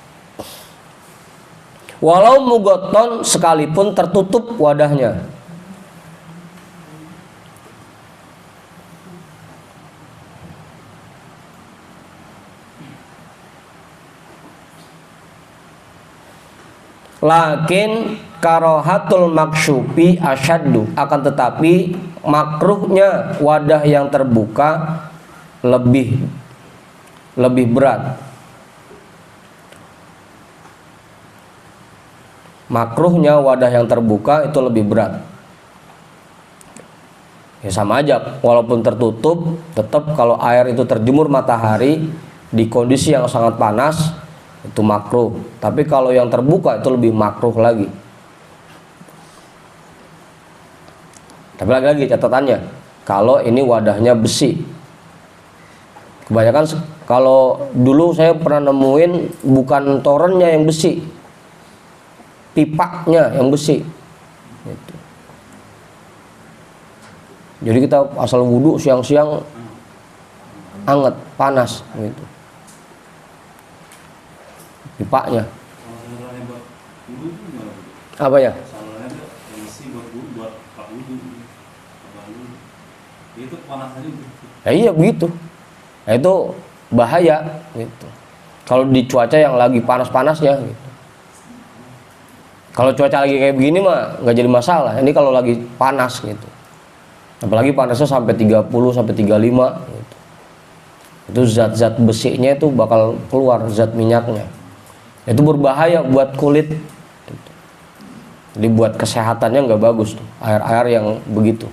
Walau mugoton, sekalipun tertutup wadahnya. Lakin karohatul maksyufi asyaddu, akan tetapi makruhnya wadah yang terbuka lebih berat. Makruhnya wadah yang terbuka itu lebih berat. Ya sama aja, walaupun tertutup, tetap kalau air itu terjemur matahari di kondisi yang sangat panas itu makruh. Tapi kalau yang terbuka itu lebih makruh lagi. Tapi lagi-lagi catatannya, kalau ini wadahnya besi. Kebanyakan kalau dulu saya pernah nemuin bukan torennya yang besi, pipanya yang besi. Gitu. Jadi kita asal wudhu siang-siang anget, panas gitu. Pipanya. Apa ya? Itu panasannya Ya iya begitu. Nah, itu bahaya gitu. Kalau di cuaca yang lagi panas-panasnya gitu. Kalau cuaca lagi kayak begini mah nggak jadi masalah. Ini kalau lagi panas gitu. Apalagi panasnya sampai 30 sampai 35 gitu. Itu zat-zat besinya itu bakal keluar, zat minyaknya. Itu berbahaya buat kulit gitu. Jadi buat kesehatannya nggak bagus tuh air-air yang begitu.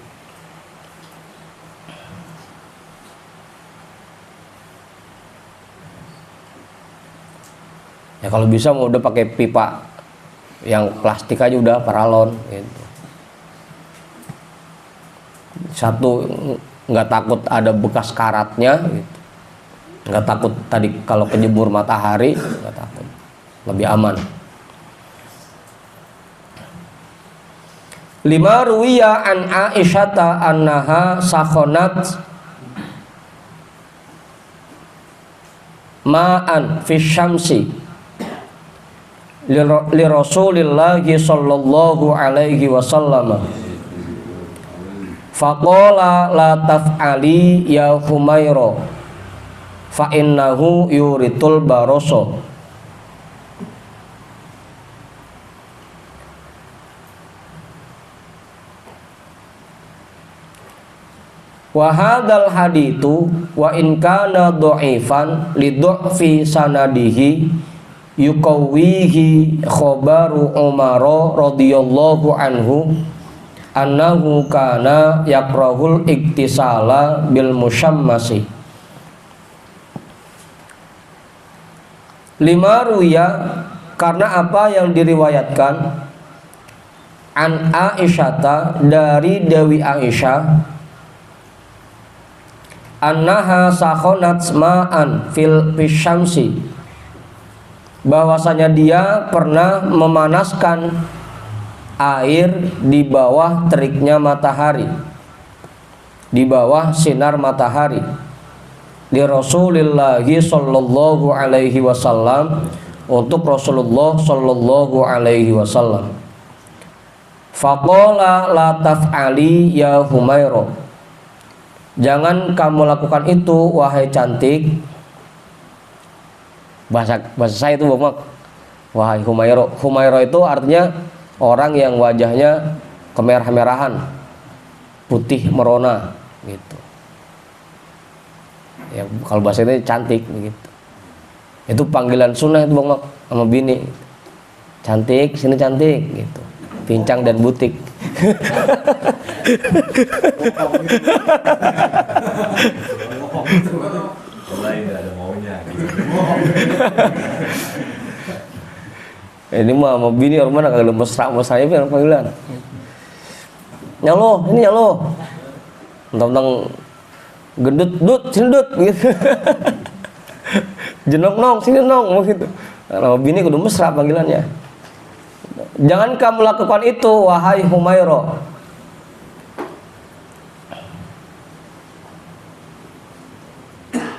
Ya kalau bisa mau udah pakai pipa yang plastik aja udah paralon gitu. Satu nggak takut ada bekas karatnya gitu. Nggak takut tadi kalau kejemur matahari, nggak takut, lebih aman. 5 ruwiya an Aisyata annaha sakhonat ma'an fi syamsi li Rasulillahi sallallahu alaihi wasallam faqala la taf'ali ya Humaira fa innahu yuritul baroso. Wa hadzal haditsu wa in kana dha'ifan li dha'fi sanadihi yuqawwihi khabaru Umar radhiyallahu anhu annahu kana yakrahul iktisala bil musyammasi. 5 ruya karena apa yang diriwayatkan an Aisyata dari Dewi Aisyah annaha sakhonat ma'an fil fisyamsi, bahwasanya dia pernah memanaskan air di bawah teriknya matahari, di bawah sinar matahari, li Rasulillahi sallallahu alaihi wasallam, untuk Rasulullah sallallahu alaihi wasallam. Faqala la taf'ali ya Humaira, jangan kamu lakukan itu wahai cantik. Bahasa saya itu Bapak, wahai Humaira. Humaira itu artinya orang yang wajahnya kemerah-merahan, putih merona gitu. Ya kalau bahasa itu cantik begitu. Itu panggilan sunnah itu Bapak sama bini. Cantik, sini cantik gitu. Pincang dan butik. Mulai nggak ada maunya gitu. Ini mah sama bini orang mana kagak mesra itu yang panggilan. Nyalo, ini nyalo. Tentang gendut, dut, sini dut gitu. Jenong nong, sini nong gitu. Sama bini kudu mesra panggilannya. Jangan kamu lakukan itu wahai Humaira.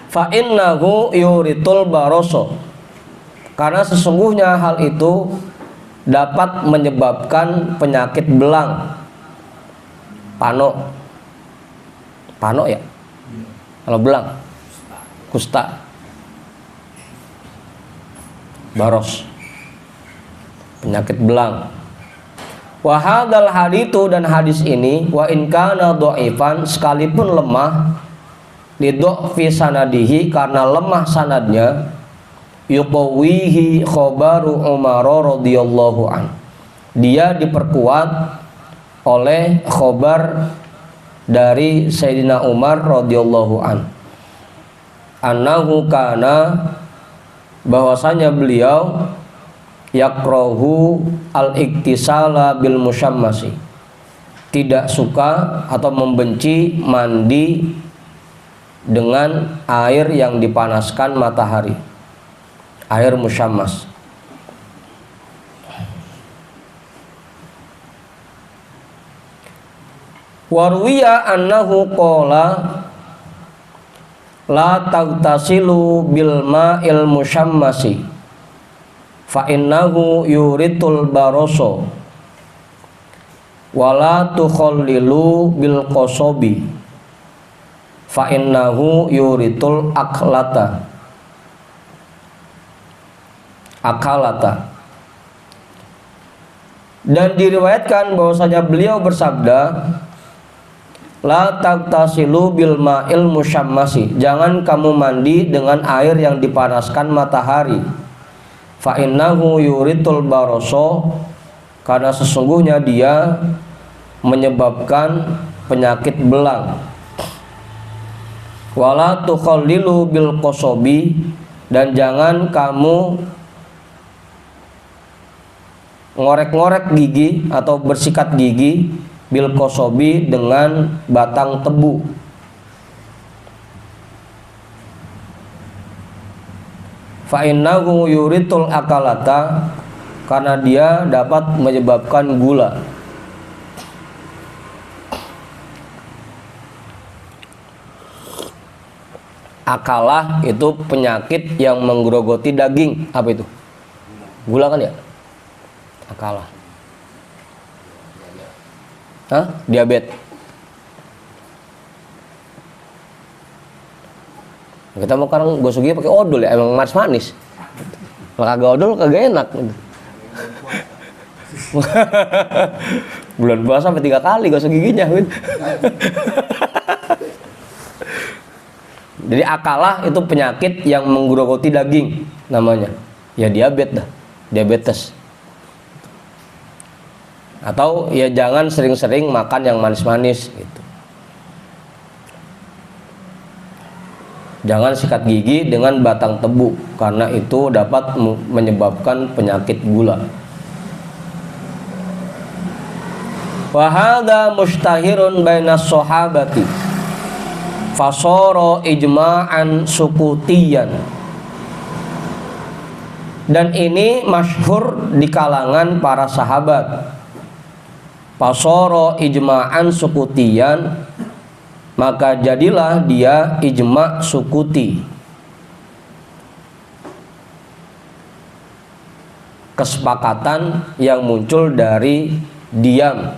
Fa innahu yuritul baroso, karena sesungguhnya hal itu dapat menyebabkan penyakit belang. Pano ya, kalau belang kusta, baros, penyakit belang. Wa hadzal haditsu, dan hadis ini, wa in kana dhaifan, sekalipun lemah, lidhafi sanadihi, karena lemah sanadnya, yuqawihi khabaru Umar radhiyallahu an, dia diperkuat oleh khabar dari Sayyidina Umar radhiyallahu an, annahu kana, bahwasanya beliau yakrahu al-iktisala bil musyammasi, tidak suka atau membenci mandi dengan air yang dipanaskan matahari, air musyammas. Warwiya annahu qala la tagtasilu bil ma'il musyammasi fa innahu yuritul baroso wala tukhallilu bil qasabi fa innahu yuritul akalata. Dan diriwayatkan bahwasanya beliau bersabda, la tagtasilu bil ma'il musyammasi, jangan kamu mandi dengan air yang dipanaskan matahari, fa innahu yuritul baroso, karena sesungguhnya dia menyebabkan penyakit belang. Wala tukhallilu bil qasabi, dan jangan kamu ngorek-ngorek gigi atau bersikat gigi bil kosobi dengan batang tebu. Fa innahu yuritul akalata, karena dia dapat menyebabkan gula. Akalah itu penyakit yang menggerogoti daging. Apa itu? Gula kan ya? Akalah. Hah? Diabetes. Kita mau sekarang gosok gigi pakai odol ya, emang manis-manis. Kalau kagak odol kagak enak. Bulan puasa sampai 3 kali gosok giginya. Jadi akalah itu penyakit yang menggerogoti daging namanya. Ya diabetes dah, diabetes. Atau ya jangan sering-sering makan yang manis-manis gitu. Jangan sikat gigi dengan batang tebu, karena itu dapat menyebabkan penyakit gula. Wa hadza mustahirun bainas sahabati fasara ijma'an sukutiyan. Dan ini masyhur di kalangan para sahabat. Fasara ijma'an sukutiyan, maka jadilah dia ijma' sukuti, kesepakatan yang muncul dari diam.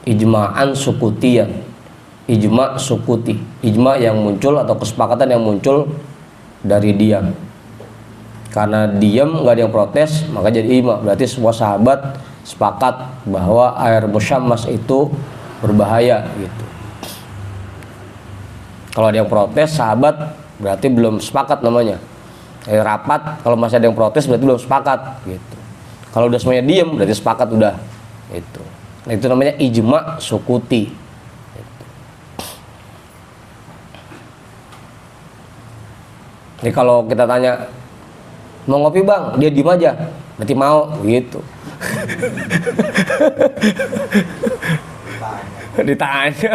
Ijma'an sukutian, ijma' sukuti, ijma' yang muncul atau kesepakatan yang muncul dari diam. Karena diam nggak ada yang protes, maka jadi ijma'. Berarti semua sahabat sepakat bahwa air musyammas itu berbahaya gitu. Kalau ada yang protes sahabat, berarti belum sepakat namanya. Rapat, kalau masih ada yang protes berarti belum sepakat gitu. Kalau udah semuanya diam berarti sepakat udah gitu. Nah, itu namanya ijma' sukuti gitu. Jadi kalau kita tanya mau ngopi bang, dia diem aja, berarti mau gitu. Ditanya.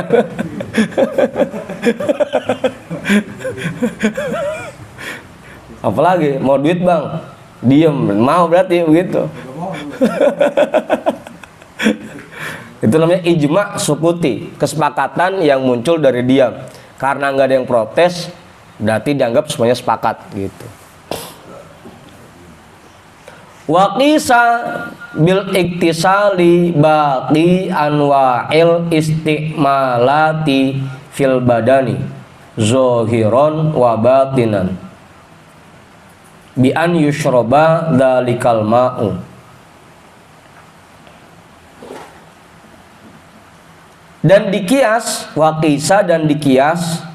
Apalagi mau duit bang, diem, mau berarti begitu. Itu namanya ijma' sukuti, kesepakatan yang muncul dari diam. Karena nggak ada yang protes, berarti dianggap semuanya sepakat gitu. Waqisa bil iktisali baqi anwa'il isti'malati fil badani zohiron wa batinan bi an yushroba dalikal ma'u. Dan dikias, waqisa dan dikias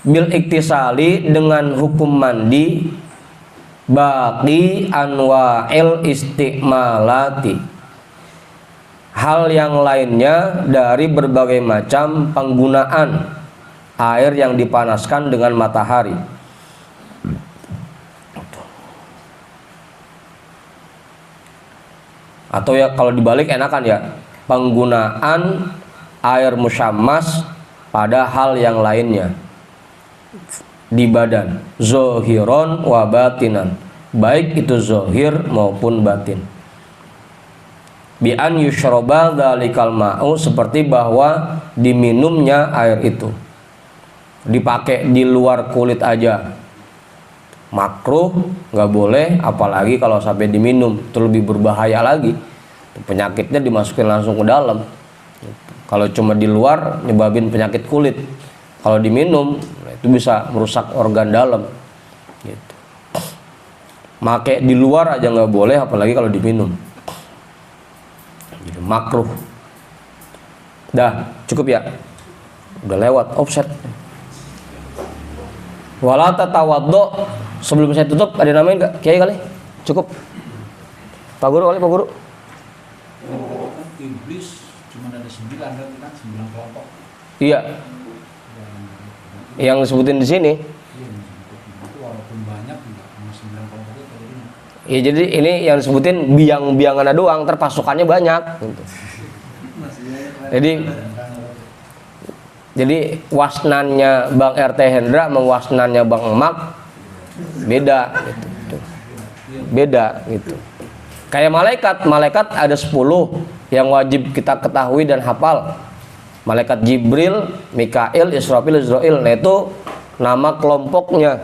bil iktisali dengan hukum mandi baqi anwa'il isti'malati, hal yang lainnya dari berbagai macam penggunaan air yang dipanaskan dengan matahari. Atau ya kalau dibalik enakan ya, penggunaan air musyammas pada hal yang lainnya di badan, zohiron wa batinan, baik itu zohir maupun batin. Bi an yushroba dalikal ma'u, seperti bahwa diminumnya air itu. Dipakai di luar kulit aja makruh, nggak boleh, apalagi kalau sampai diminum, itu lebih berbahaya lagi. Penyakitnya dimasukin langsung ke dalam. Kalau cuma di luar nyebabin penyakit kulit, kalau diminum itu bisa merusak organ dalam gitu. Make di luar aja nggak boleh, apalagi kalau diminum. Jadi makruh. Dah cukup ya, udah lewat offset. Wala tatawaddo, sebelum saya tutup ada namain nggak Kiai kali? Cukup Pak Guru kali, Pak Guru. Iblis cuma ada 9 kan, 9 kelompok. Iya. Yang disebutin di sini. Iya, itu walaupun banyak juga cuma 9 kelompok itu. Ya jadi ini yang disebutin biang-biangannya doang, terpasukannya banyak gitu. Jadi wasnannya Bang RT Hendra sama wasnannya Bang Emak beda gitu. Beda gitu. Kayak malaikat ada 10 yang wajib kita ketahui dan hafal. Malaikat Jibril, Mikail, Israfil, Israil. Nah itu nama kelompoknya.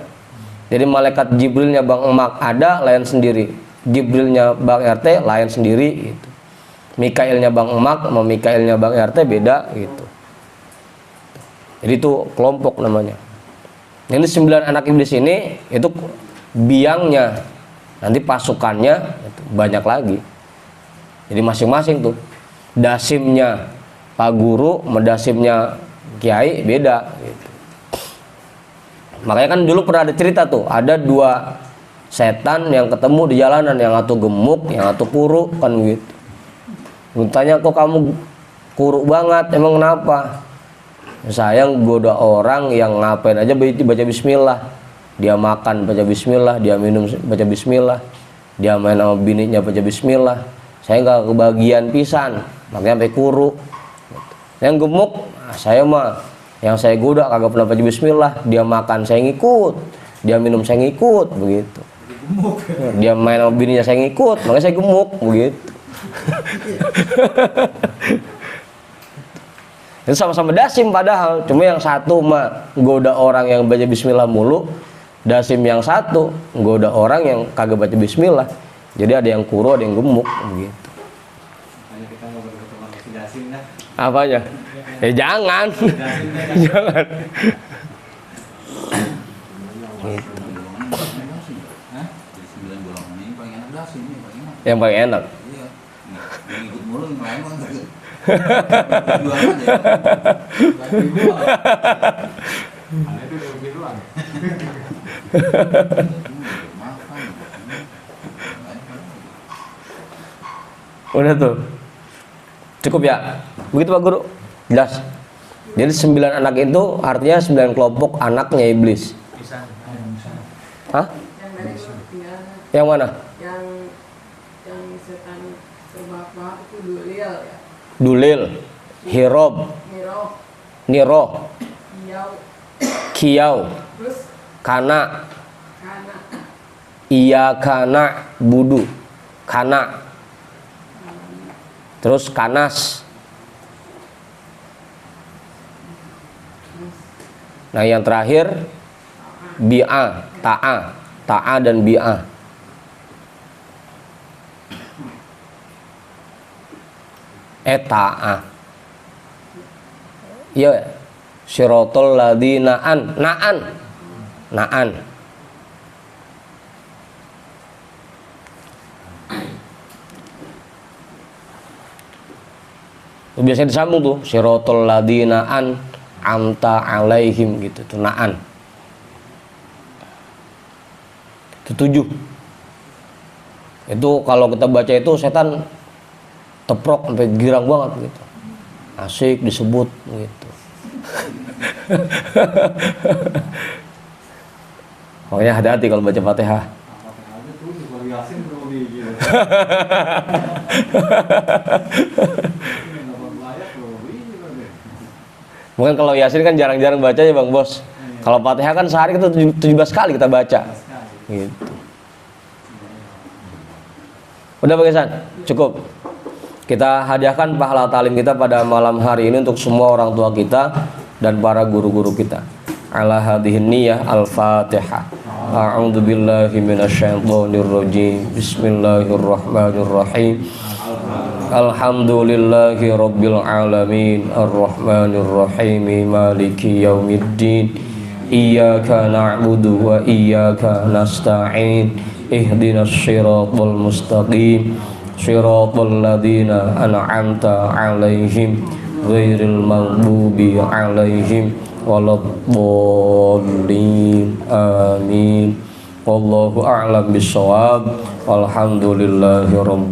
Jadi malaikat Jibrilnya Bang Emak ada lain sendiri. Jibrilnya Bang RT lain sendiri gitu. Mikailnya Bang Emak sama Mikailnya Bang RT beda gitu. Jadi itu kelompok namanya. Ini 9 anak iblis ini itu biangnya. Nanti pasukannya itu banyak lagi. Jadi masing-masing tuh dasimnya Pak Guru, mendasimnya Kiai beda gitu. Makanya kan dulu pernah ada cerita tuh, ada 2 setan yang ketemu di jalanan, yang satu gemuk, yang satu kuru kan gitu. Tanya, kok kamu kuru banget, emang kenapa? Saya goda orang yang ngapain aja baca bismillah. Dia makan baca bismillah, dia minum baca bismillah, dia main sama bininya baca bismillah. Saya nggak kebagian pisan, makanya sampai kuru. Yang gemuk, saya mah yang saya goda kagak pernah baca bismillah. Dia makan saya ngikut, dia minum saya ngikut, begitu. Dia main sama bininya saya ngikut, makanya saya gemuk, begitu. Itu sama-sama dasim padahal, cuma yang satu mah goda orang yang baca bismillah mulu, dasim yang satu goda orang yang kagak baca bismillah. Jadi ada yang kuru, ada yang gemuk begitu. Hanya kita ngobrol sama si dasim dah. Apanya? Ya jangan. Jangan. Hah? 9 golongan ini paling enak dah sini, paling enak. Yang paling enak. Iya. Yang ikut mulu yang lain mah enggak. Jualan aja. Ada itu udah biruan. Udah tuh. Cukup ya? Begitu Pak Guru? Jelas. Jadi 9 anak itu artinya 9 kelompok anaknya iblis. Hah? Yang dari tinggal Yang mana? yang setan terbahak-bahak itu Dulil ya, Dulil, Hirob, Niro, Niro, Iyau, Kiyau, terus Kana, Kana, Iya Kana, Budu, Kana. Terus Kanas. Nah yang terakhir Bi'a, Ta'a dan Bi'a. Ta'a. Iya, Siratal ladzina Na'an. Biasanya disambung tuh Siratal ladzina amta alaihim gitu tuh Na'an. Itu 7. Itu kalau kita baca itu setan teprok sampai girang banget gitu. Asik disebut gitu. Makanya hati-hati kalau baca Fatihah. Apa-apa tuh kalau Yasin perlu di gitu. Mungkin kalau Yasin kan jarang-jarang baca ya Bang Bos. Kalau Fatihah kan sehari kita 17 kali kita baca. Gitu. Udah Bang Ihsan? Cukup. Kita hadiahkan pahala talim kita pada malam hari ini untuk semua orang tua kita dan para guru-guru kita. Ala hadhihin niyah al-Fatihah. A'udzu billahi minasyaitonir rajim. Bismillahirrahmanirrahim. Alhamdulillahi rabbil alamin arrahmanir rahim maliki yaumiddin iyyaka na'budu wa iyyaka nasta'in ihdinas siratal mustaqim siratal ladzina an'amta 'alaihim ghairil maghdubi 'alaihim waladdallin amin wallahu a'lam bissawab walhamdulillahi rabbil